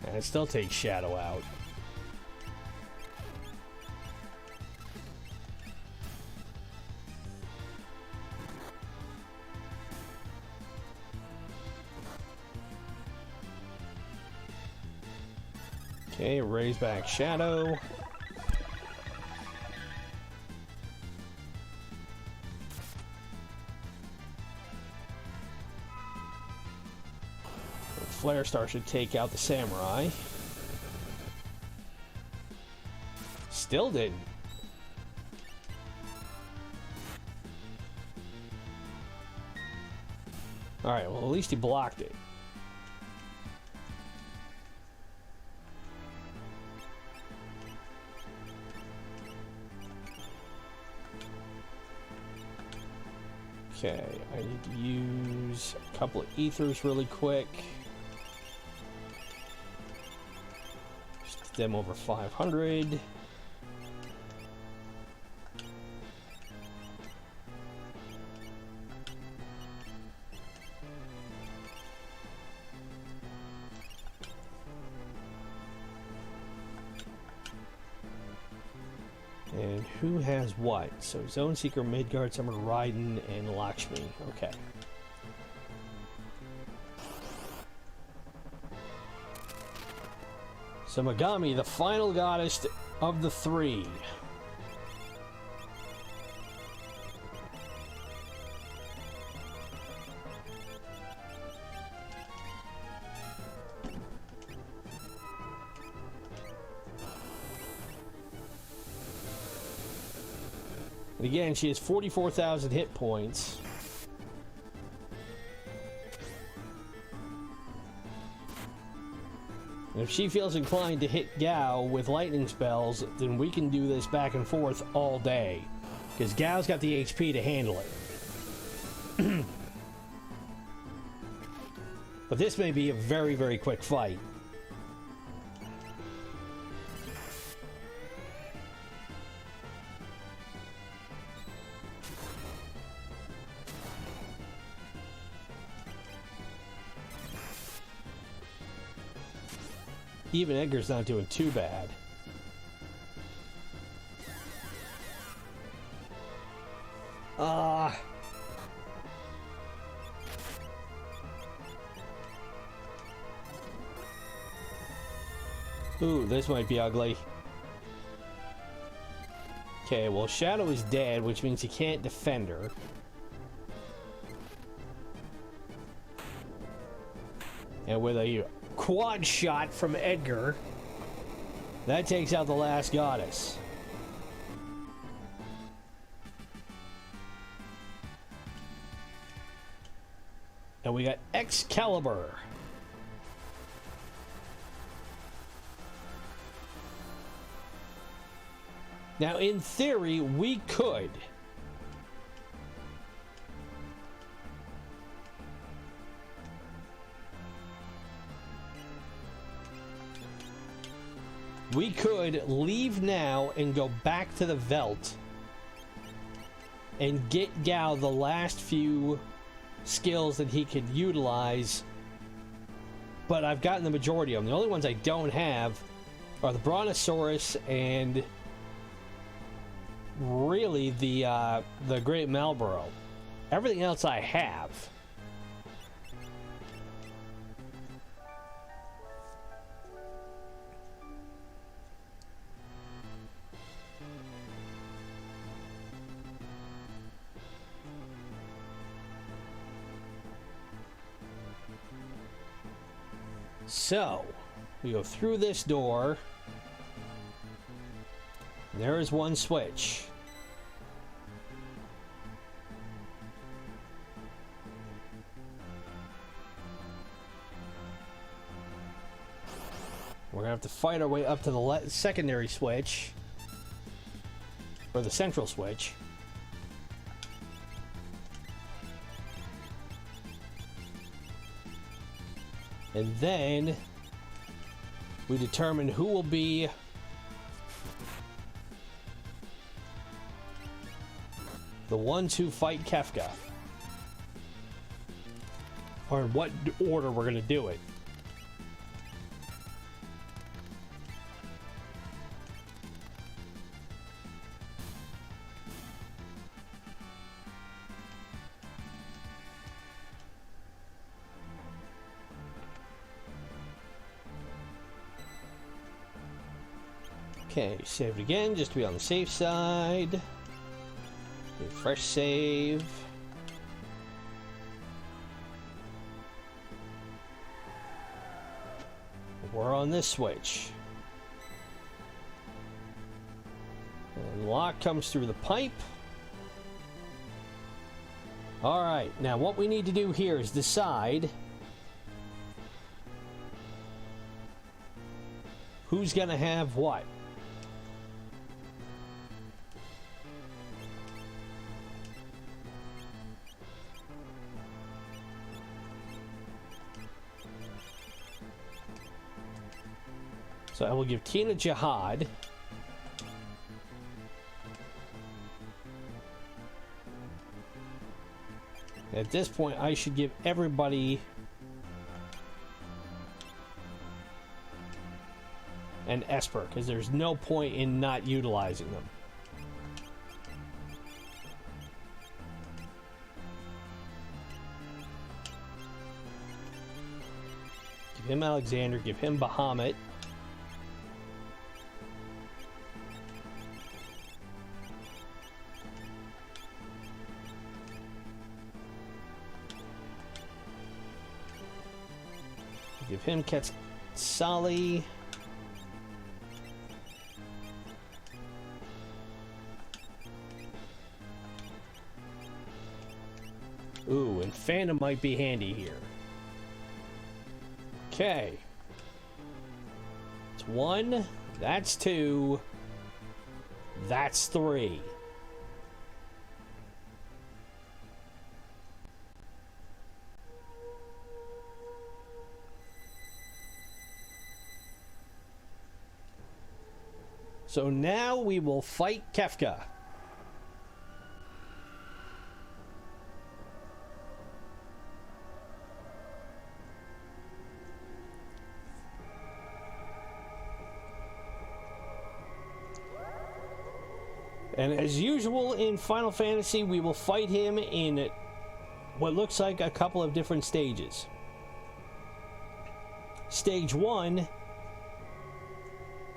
And it still takes Shadow out. Okay, raise back Shadow. Flare Star should take out the Samurai. Still didn't. Alright, well at least he blocked it. Okay, I need to use a couple of ethers really quick. Just them over 500. And who has what? So Zone Seeker, Midgard, Summer, Raiden, and Lakshmi. Okay. So Megami, the final goddess of the three. And again, she has 44,000 hit points. And if she feels inclined to hit Gao with lightning spells, then we can do this back and forth all day. Because Gao's got the HP to handle it. But this may be a very, very quick fight. Even Edgar's not doing too bad. Ooh, this might be ugly. Okay, well, Shadow is dead, which means he can't defend her. And with a quad shot from Edgar, that takes out the last goddess. And we got Excalibur. Now, in theory, we could leave now and go back to the Veld and get Gao the last few skills that he could utilize, but I've gotten the majority of them. The only ones I don't have are the Brontosaurus and really the Great Marlboro. Everything else I have. So, we go through this door. There is one switch. We're gonna have to fight our way up to the secondary switch, or the central switch. And then we determine who will be the ones who fight Kefka, or in what order we're going to do it. Okay, save it again, just to be on the safe side. Fresh save. We're on this switch. And lock comes through the pipe. Alright, now what we need to do here is decide who's gonna have what. So I will give Tina Jihad. At this point, I should give everybody an Esper, because there's no point in not utilizing them. Give him Alexander, give him Bahamut. Give him Quetzali. Ooh, and Phantom might be handy here. Okay. It's 1. That's 2. That's 3. So now we will fight Kefka. And as usual in Final Fantasy, we will fight him in what looks like a couple of different stages. Stage 1,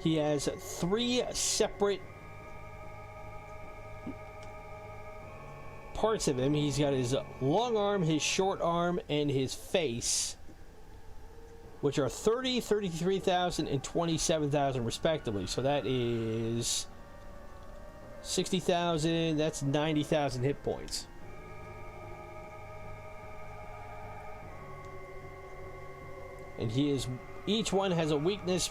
he has 3 separate parts of him. He's got his long arm, his short arm, and his face. which are 30, 33,000, and 27,000 respectively. So that is 60,000. That's 90,000 hit points. And each one has a weakness.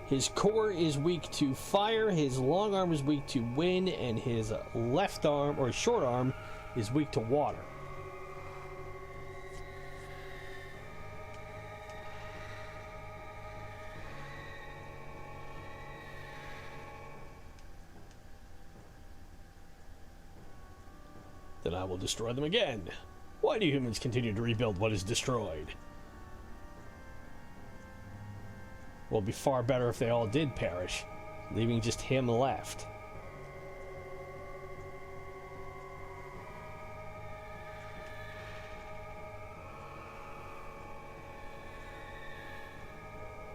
His core is weak to fire, his long arm is weak to wind, and his left arm, or short arm, is weak to water. Then I will destroy them again. Why do humans continue to rebuild what is destroyed? Well, it'd be far better if they all did perish, leaving just him left.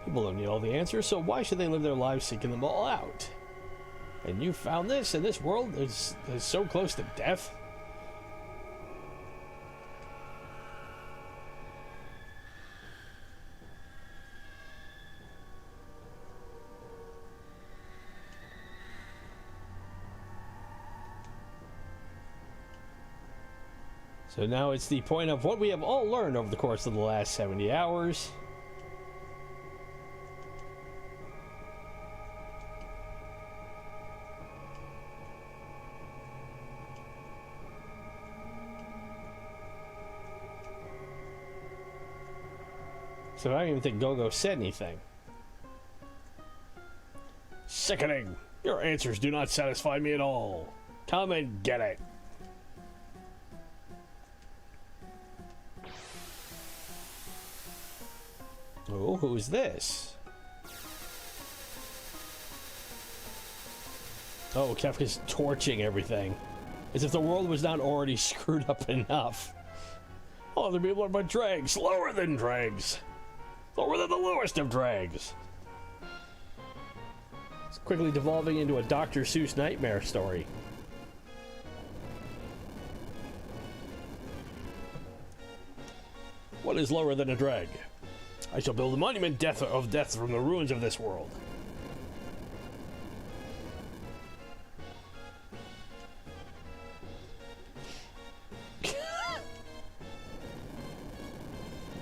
People don't need all the answers, so why should they live their lives seeking them all out? And you found this, and this world is so close to death? So now it's the point of what we have all learned over the course of the last 70 hours. So I don't even think Go-Go said anything. Sickening! Your answers do not satisfy me at all. Come and get it. Oh, who's this? Oh, Kefka's torching everything. As if the world was not already screwed up enough. Oh, other people are but dregs, lower than dregs. Lower than the lowest of dregs. It's quickly devolving into a Dr. Seuss nightmare story. What is lower than a dreg? I shall build a monument of death from the ruins of this world.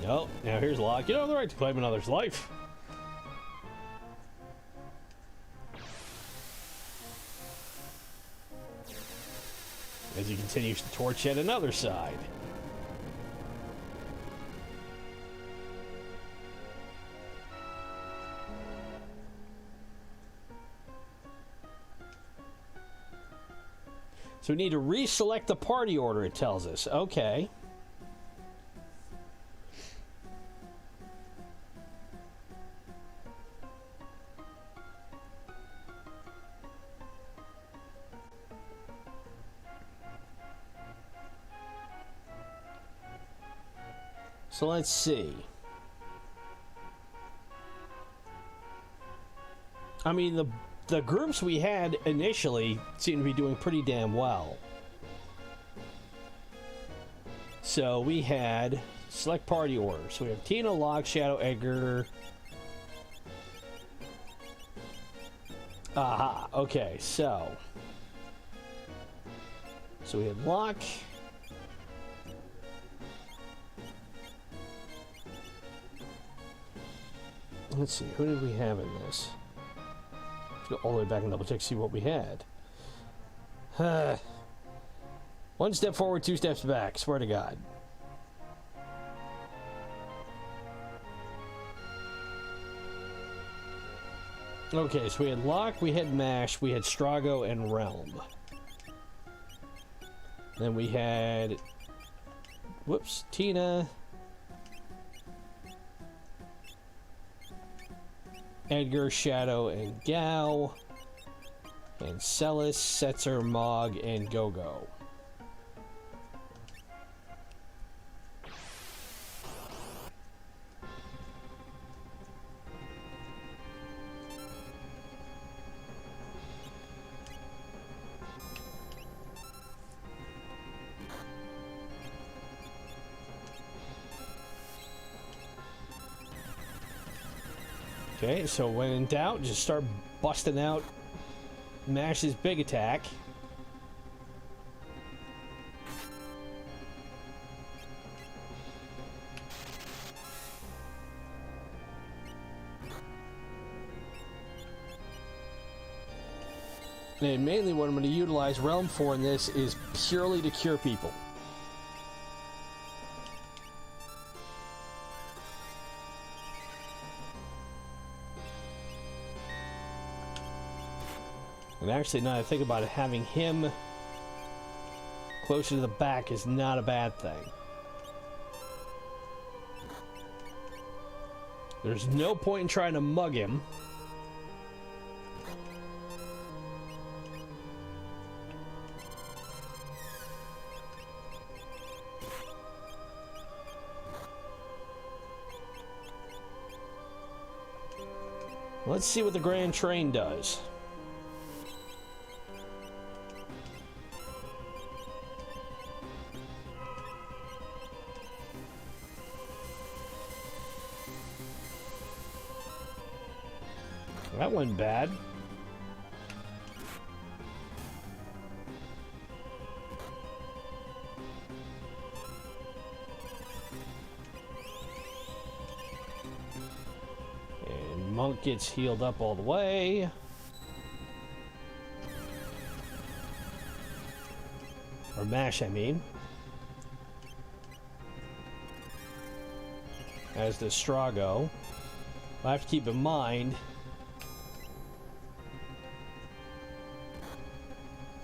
No, now here's Locke. You don't have the right to claim another's life. As he continues to torch yet another side. So we need to reselect the party order, it tells us. Okay. So let's see. I mean, the groups we had initially seem to be doing pretty damn well. So we had select party orders. So we have Tina, Locke, Shadow, Edgar. Aha, okay, so we had Locke. Let's see, who did we have in this? Let's go all the way back and double check, see what we had. One step forward, two steps back, swear to God. Okay, so we had Locke, we had Mash, we had Strago, and Realm. Then we had... Whoops, Tina... Edgar, Shadow, and Gao, and Celis, Setzer, Mog, and Go-Go. Okay, so when in doubt, just start busting out Mash's big attack. And mainly what I'm going to utilize Realm for in this is purely to cure people. And actually, now that I think about it, having him closer to the back is not a bad thing. There's no point in trying to mug him. Let's see what the Grand Train does. That wasn't bad. And Monk gets healed up all the way. Or Mash, I mean. As does Strago. I have to keep in mind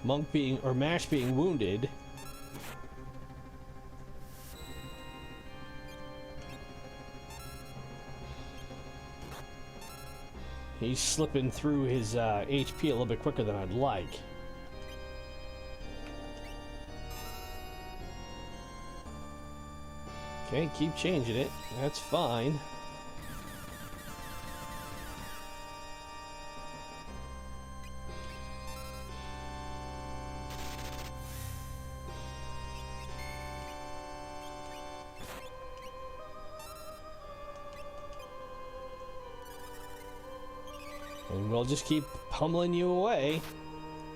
Monk being, or Mash being wounded. He's slipping through his HP a little bit quicker than I'd like. Okay, keep changing it. That's fine. And we'll just keep pummeling you away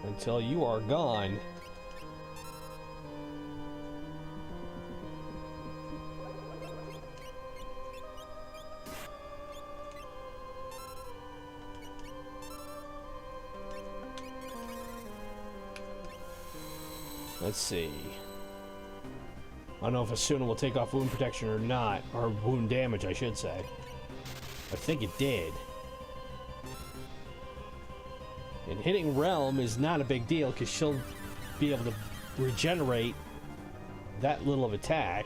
until you are gone. Let's see. I don't know if Asuna will take off wound protection or not, or wound damage, I should say. I think it did. And hitting Realm is not a big deal because she'll be able to regenerate that little of attack.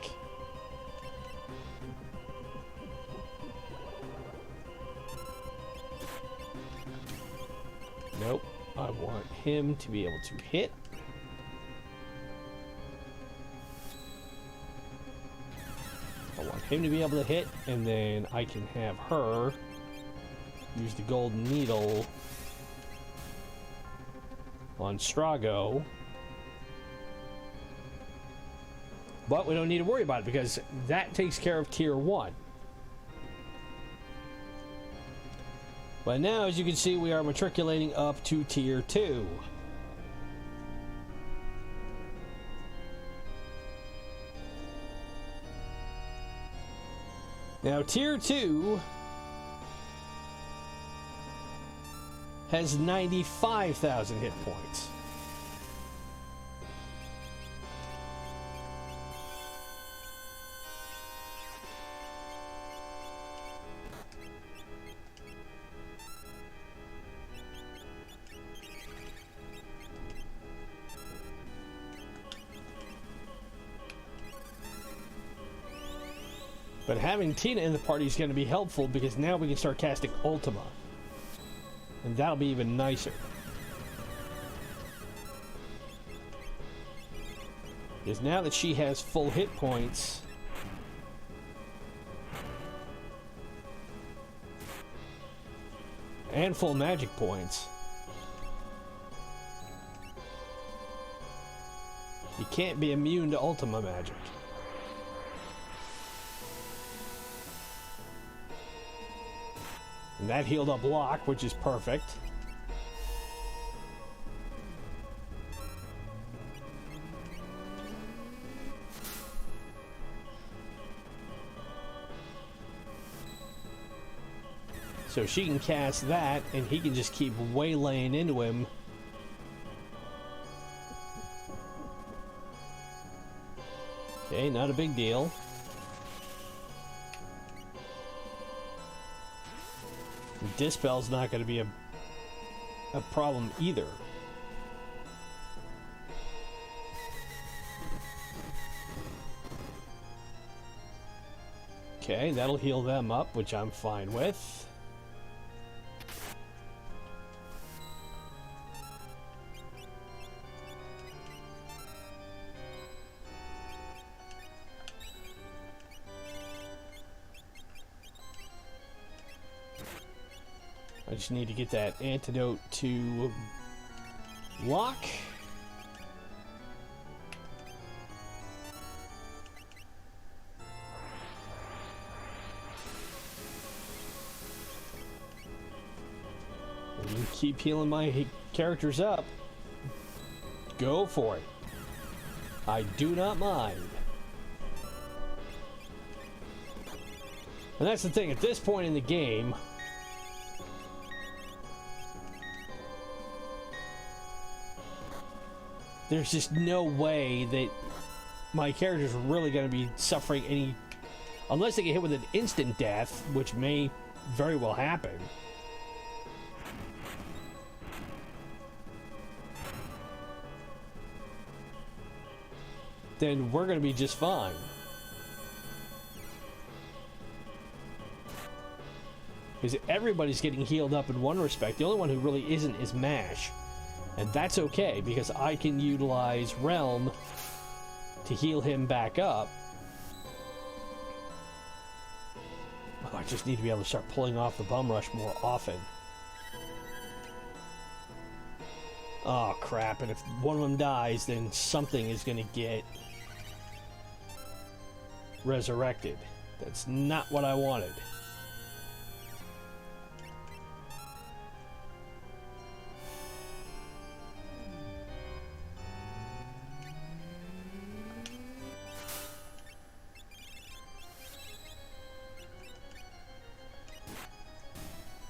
Nope. I want him to be able to hit. I want him to be able to hit, and then I can have her use the golden needle on Strago. But we don't need to worry about it because that takes care of tier 1. But now, as you can see, we are matriculating up to tier 2. Now, tier 2 has 95,000 hit points. But having Tina in the party is going to be helpful because now we can start casting Ultima. And that'll be even nicer. Because now that she has full hit points, and full magic points, you can't be immune to Ultima magic. And that healed up Locke, which is perfect. So she can cast that, and he can just keep waylaying into him. Okay, not a big deal. Dispel's not going to be a problem either. Okay, that'll heal them up, which I'm fine with. I just need to get that antidote to Locke. And you keep healing my characters up. Go for it. I do not mind. And that's the thing, at this point in the game, there's just no way that my characters are really going to be suffering any... Unless they get hit with an instant death, which may very well happen. Then we're going to be just fine. Because everybody's getting healed up in one respect. The only one who really isn't is MASH. And that's okay, because I can utilize Realm to heal him back up. Oh, I just need to be able to start pulling off the bum rush more often. Oh, crap. And if one of them dies, then something is going to get resurrected. That's not what I wanted.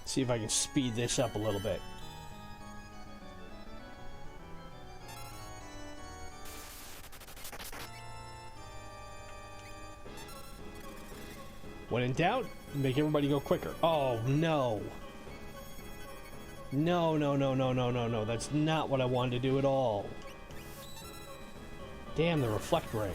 See if I can speed this up a little bit. When in doubt, make everybody go quicker. Oh, no. No, no, no, no, no, no, no. That's not what I wanted to do at all. Damn, the reflect ring.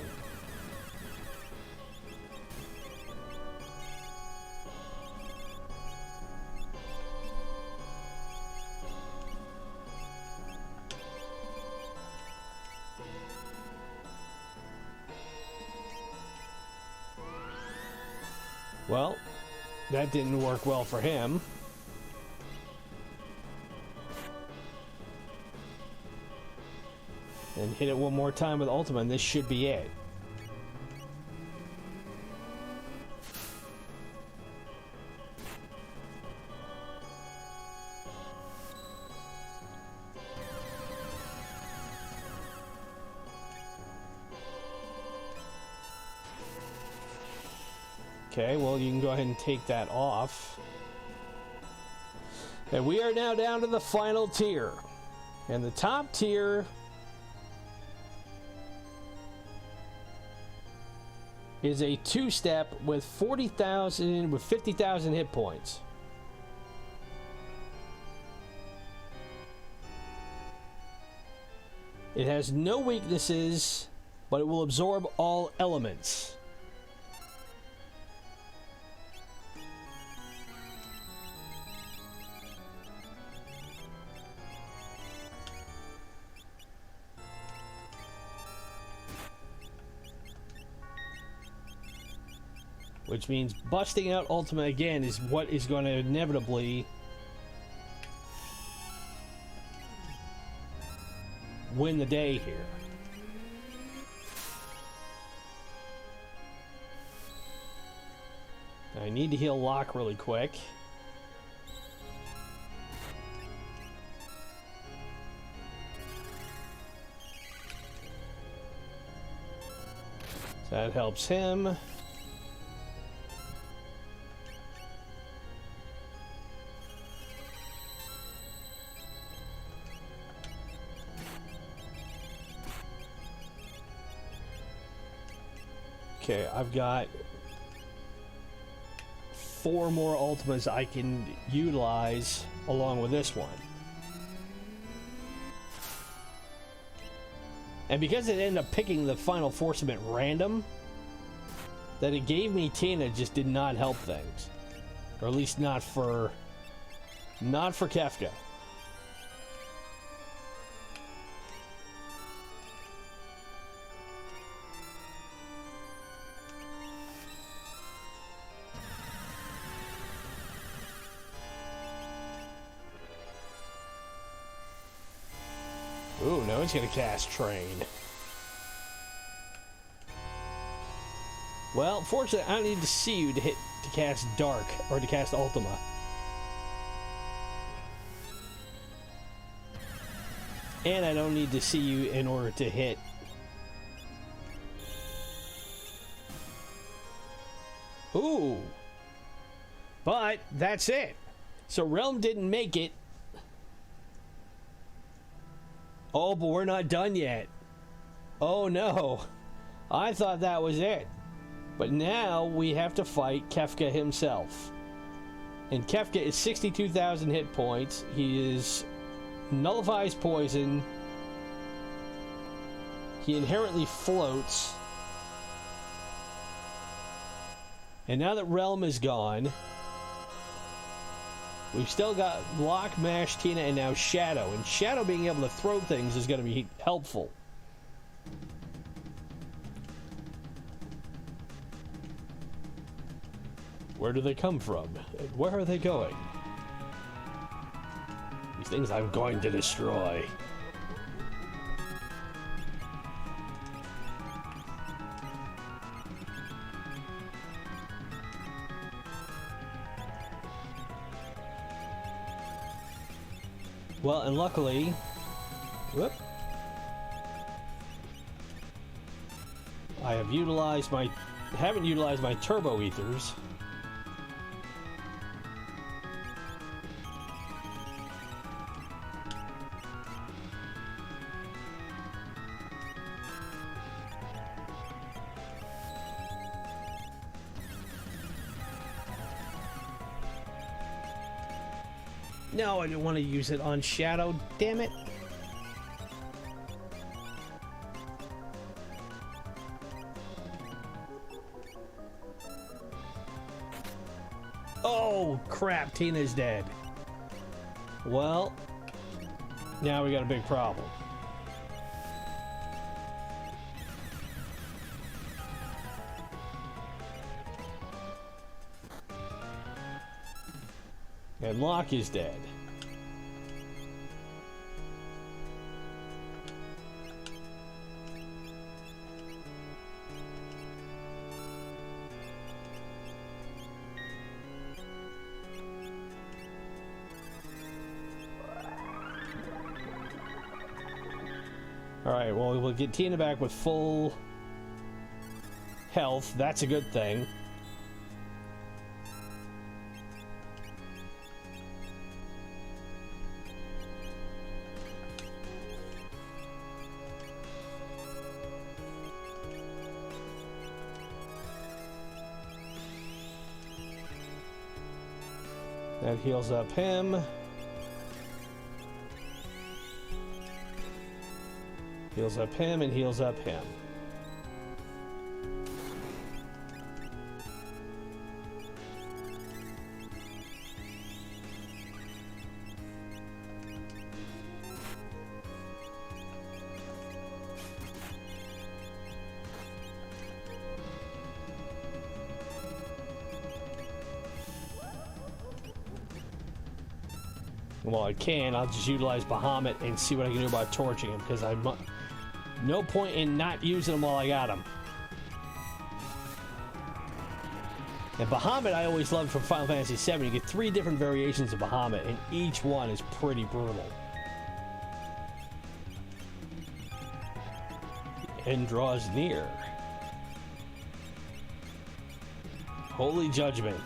Well, that didn't work well for him. And hit it one more time with Ultima, and this should be it. Okay, well, you can go ahead and take that off. And we are now down to the final tier. And the top tier is a two-step with 40,000 with 50,000 hit points. It has no weaknesses, but it will absorb all elements. Which means busting out Ultima again is what is going to inevitably win the day here. I need to heal Locke really quick. That helps him. Okay, I've got 4 more ultimas I can utilize along with this one. And because it ended up picking the final force at random, that it gave me Tina just did not help things. Or at least not for Kefka. Ooh, now he's gonna cast Train. Well, fortunately, I don't need to see you to cast Dark or to cast Ultima. And I don't need to see you in order to hit. Ooh. But that's it. So Realm didn't make it. Oh, but we're not done yet. Oh no. I thought that was it. But now we have to fight Kefka himself. And Kefka is 62,000 hit points. He nullifies poison. He inherently floats. And now that Realm is gone, we've still got Block, Mash, Tina, and now Shadow. And Shadow being able to throw things is going to be helpful. Where do they come from? And where are they going? These things I'm going to destroy. Well, and luckily, whoop, I haven't utilized my turbo ethers. No, I didn't want to use it on Shadow, damn it. Oh, crap, Tina's dead. Well, now we got a big problem. And Locke is dead. Alright, well, we'll get Tina back with full health. That's a good thing. That heals up him. Heals up him and heals up him. Well, I can. I'll just utilize Bahamut and see what I can do about torching him, because I'm no point in not using him while I got him. And Bahamut I always loved from Final Fantasy VII. You get 3 different variations of Bahamut, and each one is pretty brutal. And draws near. Holy judgment.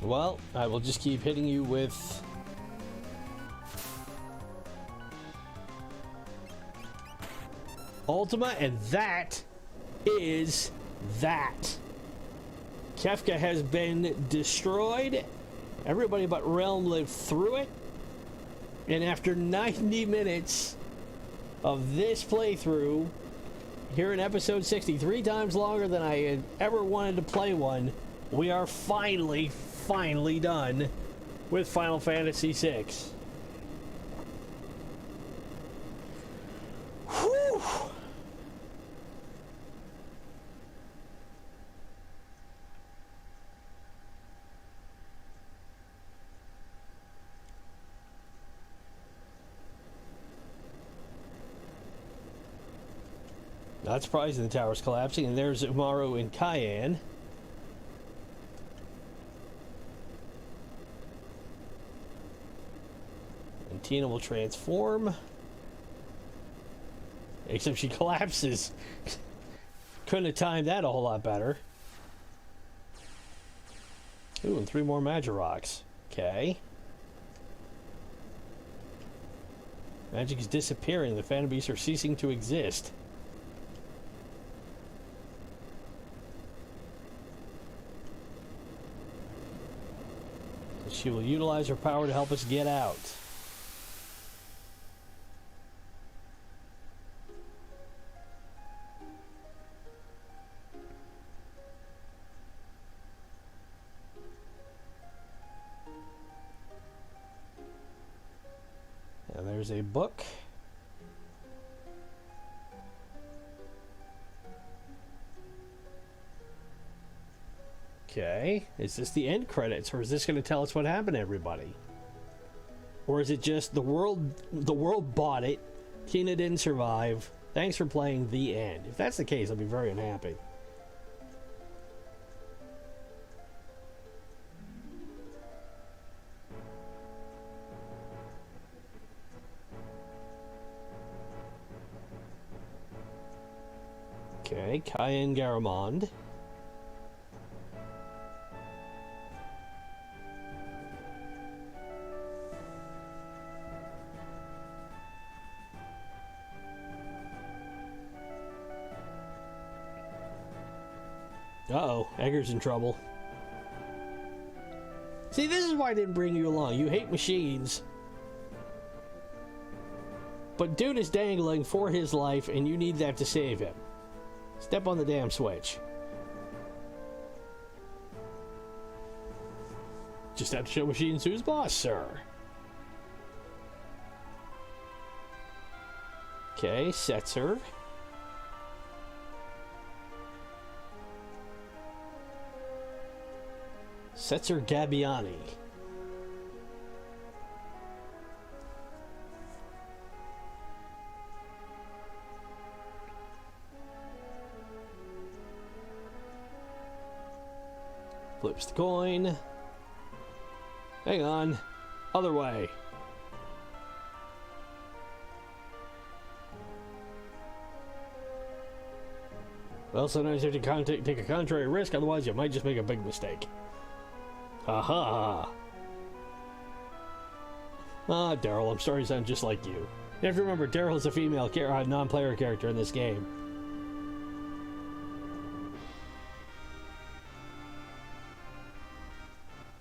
Well, I will just keep hitting you with Ultima, and that is that. Kefka has been destroyed. Everybody but Realm lived through it. And after 90 minutes of this playthrough, here in episode 60, 3 times longer than I had ever wanted to play one, we are finally done with Final Fantasy VI. Whew. Not surprising the tower's collapsing, and there's Umaru and Cayenne. And Tina will transform. Except she collapses. Couldn't have timed that a whole lot better. Ooh, and 3 more Magic Rocks. Okay. Magic is disappearing. The Phantom Beasts are ceasing to exist. She will utilize her power to help us get out. And there's a book. Okay, is this the end credits, or is this going to tell us what happened to everybody? Or is it just the world bought it, Tina didn't survive, thanks for playing, the end? If that's the case, I'll be very unhappy. Okay, Cayenne Garamond. Uh-oh, Egger's in trouble. See, this is why I didn't bring you along. You hate machines. But dude is dangling for his life, and you need that to save him. Step on the damn switch. Just have to show machines who's boss, sir. Okay, Setzer. Setzer Gabbiani. Flips the coin. Hang on. Other way. Well, sometimes you have to take a contrary risk, otherwise you might just make a big mistake. Aha! Ah, Daryl, I'm sorry to sound just like you. You have to remember, Daryl is a female non-player character in this game.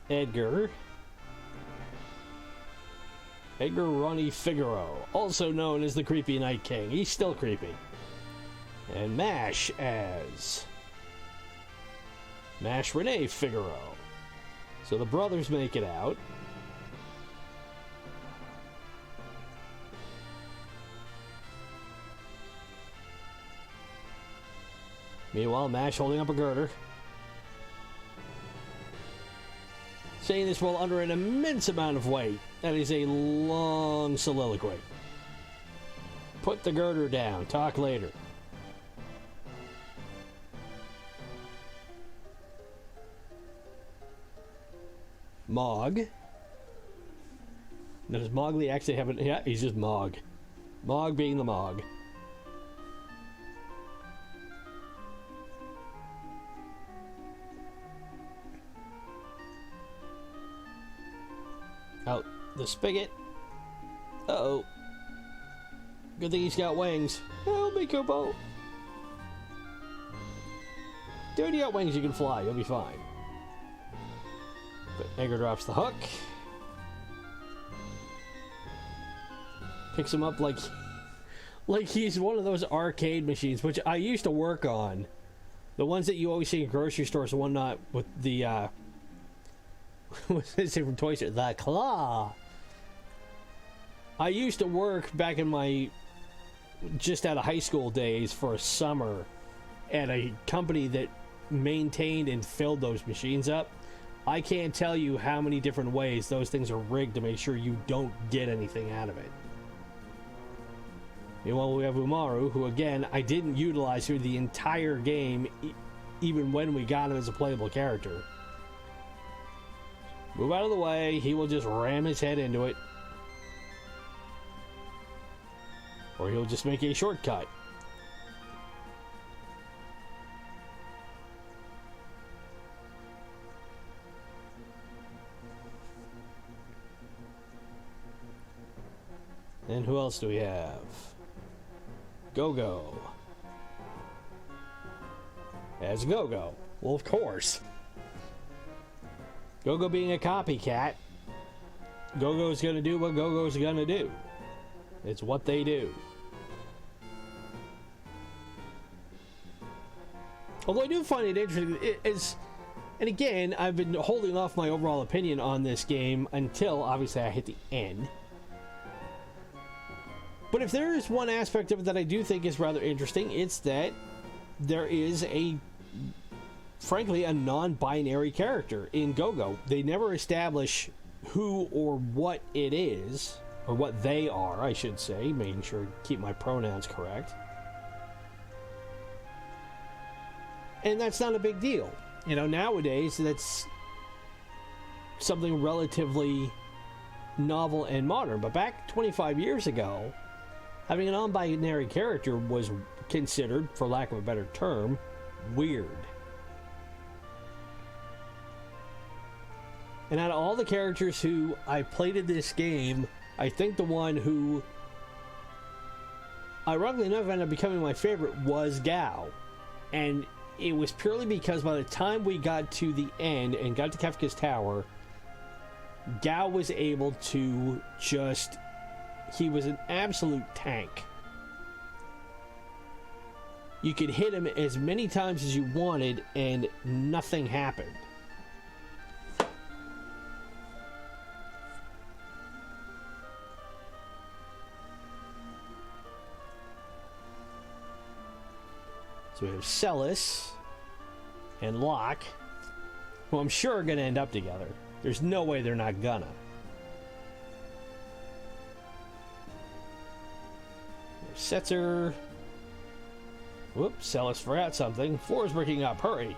Edgar Ronnie Figaro, also known as the Creepy Night King. He's still creepy. And Mash as Mash Renee Figaro. So the brothers make it out. Meanwhile, Mash holding up a girder. Saying this while under an immense amount of weight. That is a long soliloquy. Put the girder down. Talk later. Mog. Now, does Mowgli actually have it? Yeah, he's just Mog. Mog being the Mog. Out the spigot. Uh-oh. Good thing he's got wings. Help me, Kupo. Dude, you got wings, you can fly. You'll be fine. But Edgar drops the hook. Picks him up like he's one of those arcade machines, which I used to work on. The ones that you always see in grocery stores, the one not with the, what's it say from Toy Story? The claw. I used to work back in my just out of high school days for a summer at a company that maintained and filled those machines up. I can't tell you how many different ways those things are rigged to make sure you don't get anything out of it. Meanwhile, we have Umaru, who again I didn't utilize through the entire game, even when we got him as a playable character. Move out of the way, he will just ram his head into it. Or he'll just make a shortcut. And who else do we have? Go-Go. As Go-Go. Well, of course. Go-Go being a copycat, Go-Go's gonna do what Go-Go's gonna do. It's what they do. Although I do find it interesting, and again, I've been holding off my overall opinion on this game until, obviously, I hit the end. But if there is one aspect of it that I do think is rather interesting, it's that there is frankly, a non-binary character in Go-Go. They never establish who or what it is, or what they are, I should say, making sure to keep my pronouns correct. And that's not a big deal. You know, nowadays, that's something relatively novel and modern. But back 25 years ago, having a non-binary character was considered, for lack of a better term, weird. And out of all the characters who I played in this game, I think the one who, ironically enough, ended up becoming my favorite was Gao. And it was purely because by the time we got to the end and got to Kefka's tower, Gao was able to just... he was an absolute tank. You could hit him as many times as you wanted and nothing happened. So we have Celis and Locke, who I'm sure are going to end up together. There's no way they're not gonna. There's Setzer. Whoops, Celis forgot something. Floor's breaking up. Hurry.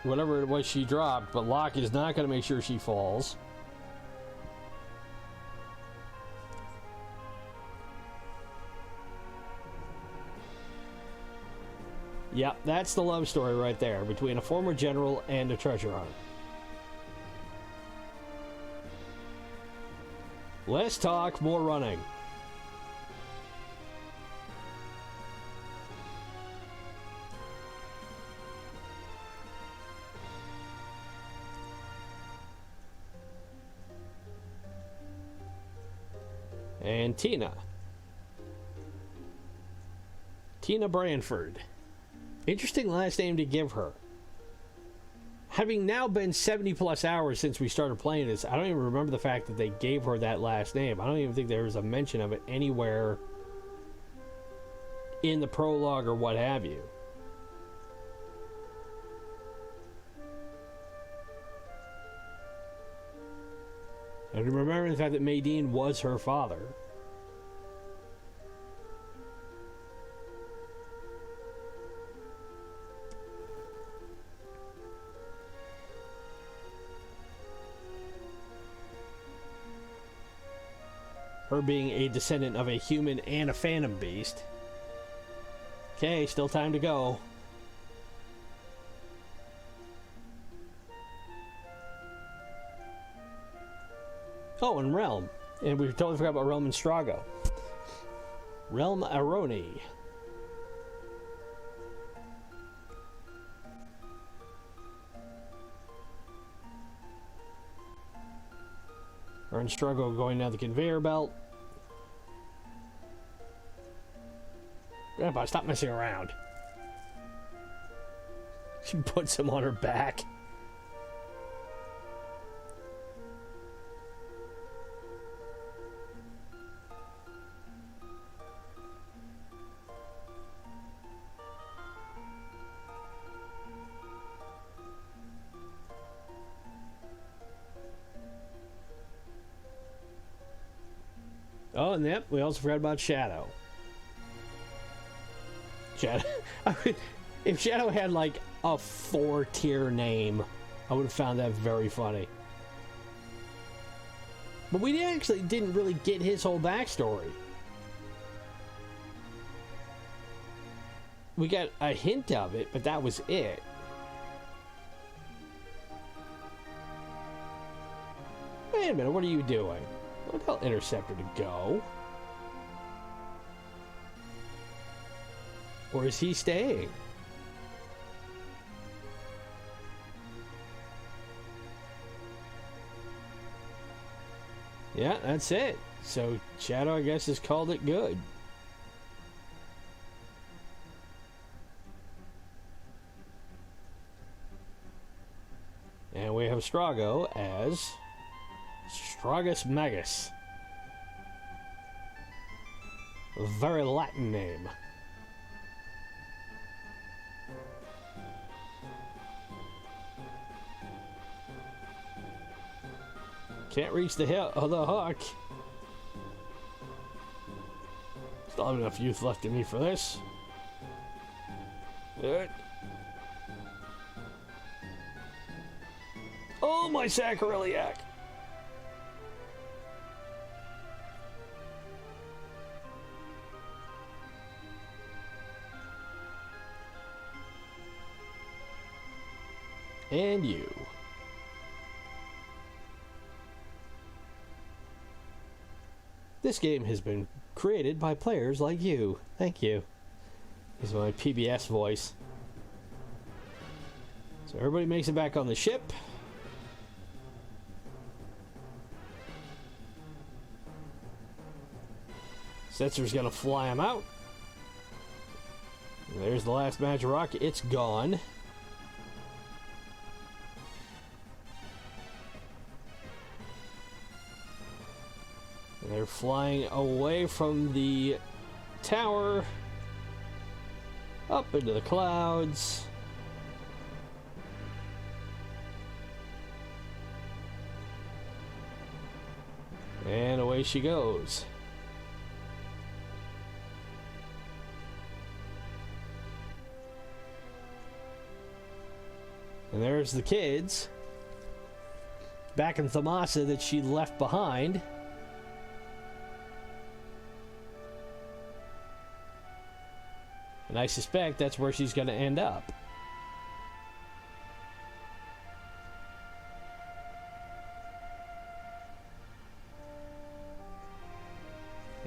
Whatever it was she dropped, but Locke is not going to make sure she falls. Yep, that's the love story right there between a former general and a treasure hunter. Less talk, more running. And Tina. Tina Branford. Interesting last name to give her. Having now been 70 plus hours since we started playing this, I don't even remember the fact that they gave her that last name. I don't even think there was a mention of it anywhere in the prologue or what have you. And remember the fact that Maydeen was her father. Her being a descendant of a human and a phantom beast. Okay, still time to go. Oh, and Realm. And we totally forgot about Realm and Strago. Realm Aroni. Or in Strago going down the conveyor belt. Grandpa, stop messing around. She puts him on her back. Oh, and yep, we also forgot about Shadow. Shadow. If Shadow had like a 4-tier name, I would have found that very funny. But we actually didn't really get his whole backstory. We got a hint of it, but that was it. Wait a minute, what are you doing? Well, tell Interceptor to go. Or is he staying? Yeah, that's it. So Shadow, I guess, has called it good. And we have Strago as Stragus Magus. A very Latin name. Can't reach the hook. Still have enough youth left in me for this. Good. Oh, my sacroiliac. And you. This game has been created by players like you. Thank you. This is my PBS voice. So everybody makes it back on the ship. Setzer's gonna fly him out. And there's the last match of rock. It's gone. They're flying away from the tower, up into the clouds. And away she goes. And there's the kids back in Thamasa that she left behind. And I suspect that's where she's going to end up.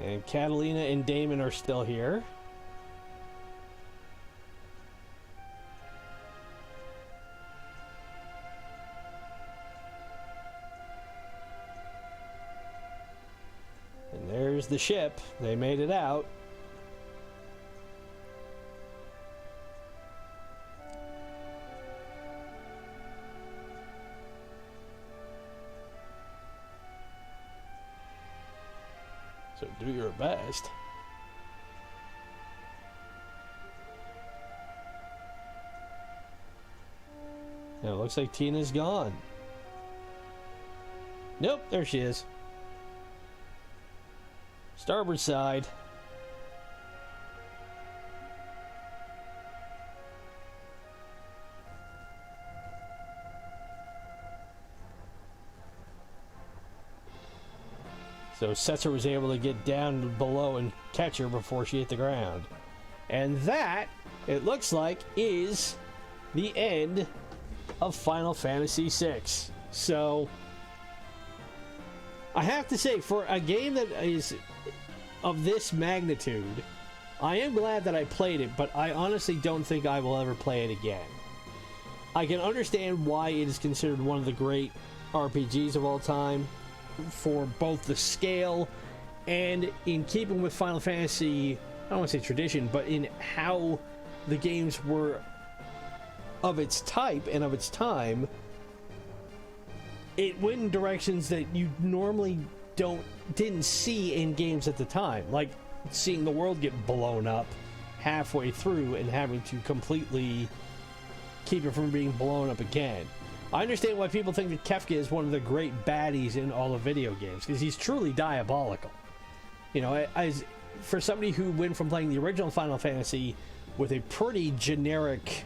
And Catalina and Damon are still here. And there's the ship. They made it out. So do your best. Now it looks like Tina's gone. Nope, there she is. Starboard side. So Setzer was able to get down below and catch her before she hit the ground. And that, it looks like, is the end of Final Fantasy VI. So, I have to say, for a game that is of this magnitude, I am glad that I played it, but I honestly don't think I will ever play it again. I can understand why it is considered one of the great RPGs of all time, for both the scale and in keeping with Final Fantasy, I don't want to say tradition, but in how the games were of its type and of its time. It went in directions that you normally didn't see in games at the time, like seeing the world get blown up halfway through and having to completely keep it from being blown up again. I understand why people think that Kefka is one of the great baddies in all of video games, because he's truly diabolical. You know, as for somebody who went from playing the original Final Fantasy with a pretty generic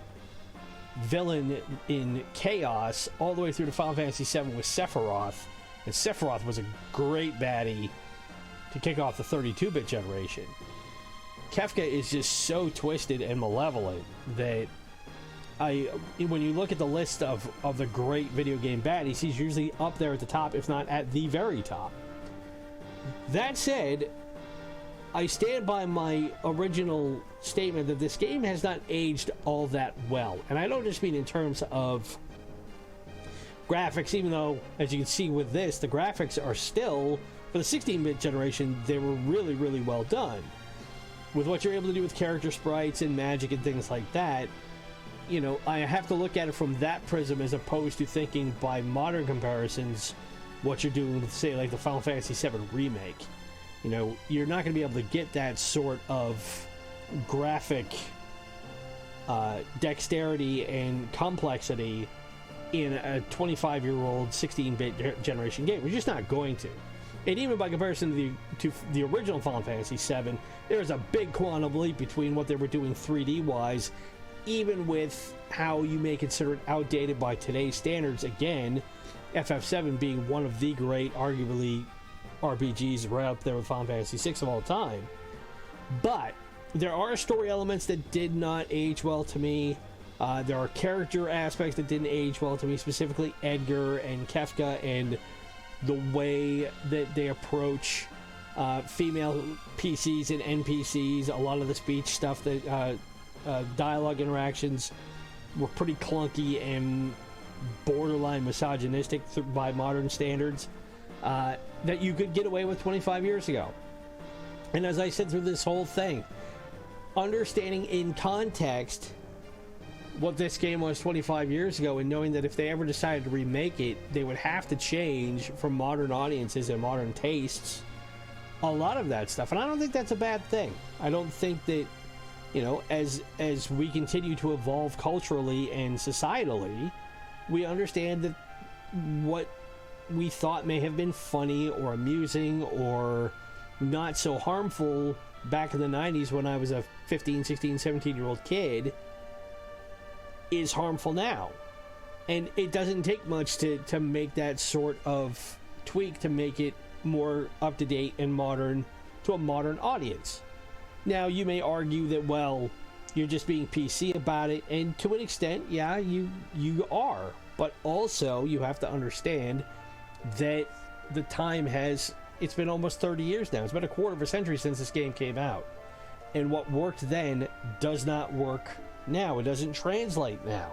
villain in Chaos all the way through to Final Fantasy VII with Sephiroth, and Sephiroth was a great baddie to kick off the 32-bit generation. Kefka is just so twisted and malevolent that when you look at the list of the great video game baddies, he's usually up there at the top, if not at the very top. That said, I stand by my original statement that this game has not aged all that well. And I don't just mean in terms of graphics, even though, as you can see with this, the graphics are still, for the 16-bit generation, they were really, really well done. With what you're able to do with character sprites and magic and things like that, you know, I have to look at it from that prism as opposed to thinking by modern comparisons what you're doing with, say, like the Final Fantasy VII Remake. You know, you're not going to be able to get that sort of graphic dexterity and complexity in a 25-year-old 16-bit generation game. You're just not going to. And even by comparison to the original Final Fantasy VII, there's a big quantum leap between what they were doing 3D-wise, even with how you may consider it outdated by today's standards. Again, FF7 being one of the great, arguably, RPGs right up there with Final Fantasy VI of all time. But there are story elements that did not age well to me. There are character aspects that didn't age well to me, specifically Edgar and Kefka and the way that they approach female PCs and NPCs. A lot of the speech stuff, that dialogue interactions were pretty clunky and borderline misogynistic by modern standards, that you could get away with 25 years ago. And as I said through this whole thing, understanding in context what this game was 25 years ago, and knowing that if they ever decided to remake it, they would have to change for modern audiences and modern tastes a lot of that stuff. And I don't think that's a bad thing. I don't think that, you know, as we continue to evolve culturally and societally, we understand that what we thought may have been funny or amusing or not so harmful back in the 90s when I was a 15, 16, 17-year-old kid is harmful now. And it doesn't take much to make that sort of tweak to make it more up-to-date and modern to a modern audience. Now, you may argue that, well, you're just being PC about it, and to an extent, yeah, you are. But also, you have to understand that the time it's been almost 30 years now. It's been a quarter of a century since this game came out. And what worked then does not work now. It doesn't translate now.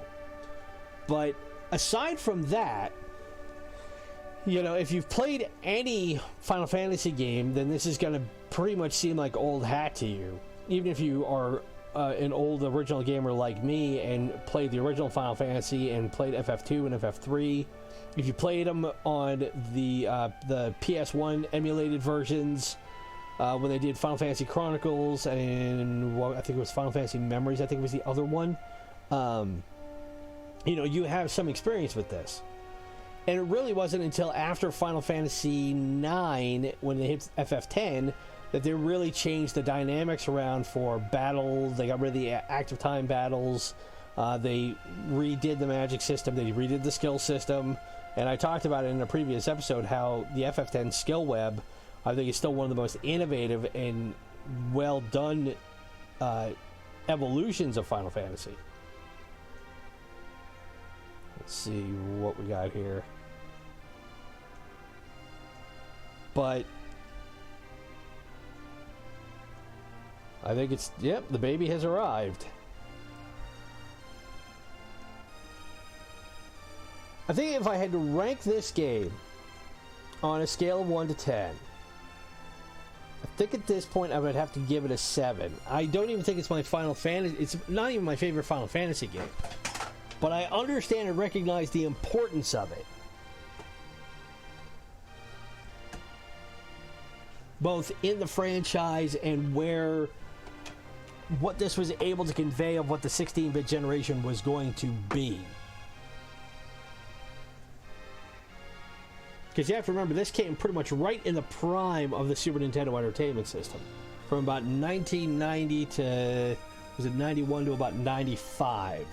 But aside from that, you know, if you've played any Final Fantasy game, then this is going to pretty much seem like old hat to you. Even if you are an old original gamer like me and played the original Final Fantasy and played FF2 and FF3, if you played them on the PS1 emulated versions, when they did Final Fantasy Chronicles and I think it was Final Fantasy Memories, I think it was the other one, you know, you have some experience with this. And it really wasn't until after Final Fantasy IX, when they hit FF10, that they really changed the dynamics around for battle. They got rid of the active time battles. They redid the magic system. They redid the skill system. And I talked about it in a previous episode how the FF10 skill web I think it's still one of the most innovative and well done evolutions of Final Fantasy. Let's see what we got here. But I think it's, yep, the baby has arrived. I think if I had to rank this game on a scale of 1 to 10, I think at this point I would have to give it a 7. I don't even think it's my Final Fantasy. It's not even my favorite Final Fantasy game. But I understand and recognize the importance of it. Both in the franchise and what this was able to convey of what the 16-bit generation was going to be. Because you have to remember, this came pretty much right in the prime of the Super Nintendo Entertainment System. From about 1990 to, was it 91 to about 95.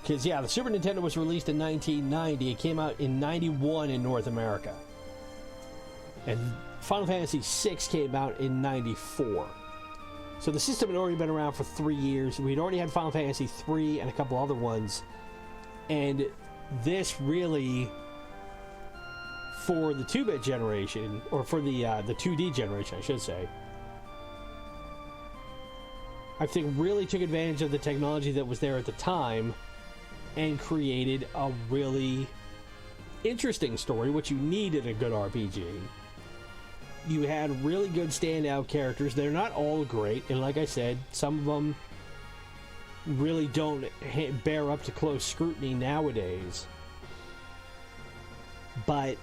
Because, yeah, the Super Nintendo was released in 1990. It came out in 91 in North America. And Final Fantasy VI came out in 94. So the system had already been around for 3 years. We'd already had Final Fantasy III and a couple other ones. And this really, for the 2-bit generation, or for the 2D generation, I should say, I think really took advantage of the technology that was there at the time and created a really interesting story, which you need in a good RPG. You had really good standout characters. They're not all great, and like I said, some of them really don't bear up to close scrutiny nowadays. But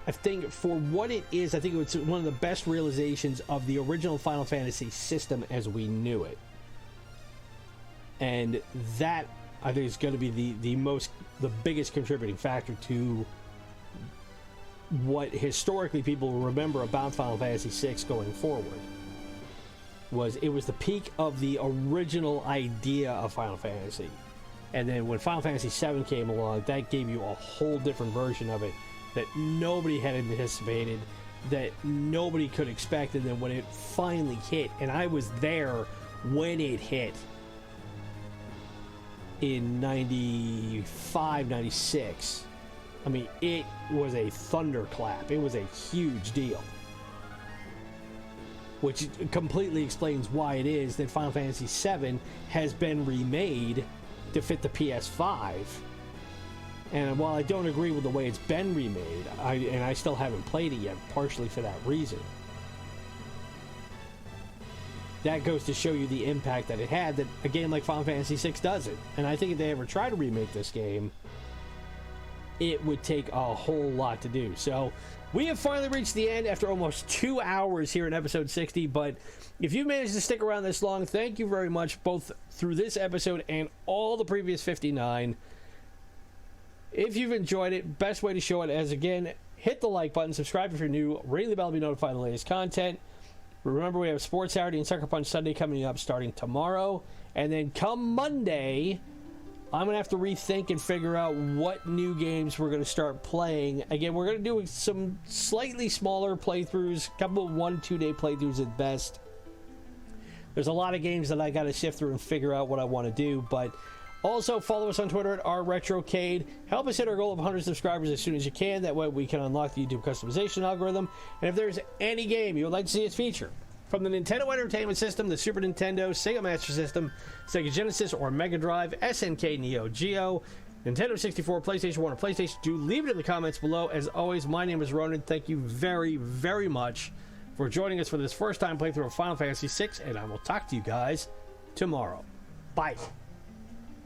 I think for what it is, I think it was one of the best realizations of the original Final Fantasy system as we knew it. And that, I think, is going to be the biggest contributing factor to what historically people will remember about Final Fantasy VI going forward. It was the peak of the original idea of Final Fantasy. And then when Final Fantasy VII came along, that gave you a whole different version of it that nobody had anticipated, that nobody could expect. And then when it finally hit, and I was there when it hit in 95, 96, I mean, it was a thunderclap. It was a huge deal. Which completely explains why it is that Final Fantasy VII has been remade to fit the PS5. And while I don't agree with the way it's been remade, I still haven't played it yet, partially for that reason. That goes to show you the impact that it had, that a game like Final Fantasy VI doesn't. And I think if they ever try to remake this game, it would take a whole lot to do. So we have finally reached the end after almost 2 hours here in episode 60. But if you've managed to stick around this long, thank you very much, both through this episode and all the previous 59. If you've enjoyed it, best way to show it is, again, hit the like button, subscribe if you're new, ring the bell to be notified of the latest content. Remember, we have Sports Saturday and Sucker Punch Sunday coming up starting tomorrow. And then come Monday, I'm going to have to rethink and figure out what new games we're going to start playing. Again, we're going to do some slightly smaller playthroughs, a couple of 1-2 day playthroughs at best. There's a lot of games that I got to sift through and figure out what I want to do, but also follow us on Twitter at @Retrocade. Help us hit our goal of 100 subscribers as soon as you can. That way we can unlock the YouTube customization algorithm. And if there's any game you would like to see us feature from the Nintendo Entertainment System, the Super Nintendo, Sega Master System, Sega Genesis, or Mega Drive, SNK, Neo-Geo, Nintendo 64, PlayStation 1, or PlayStation 2, leave it in the comments below. As always, my name is Ronin. Thank you very, very much for joining us for this first time playthrough of Final Fantasy VI, and I will talk to you guys tomorrow. Bye.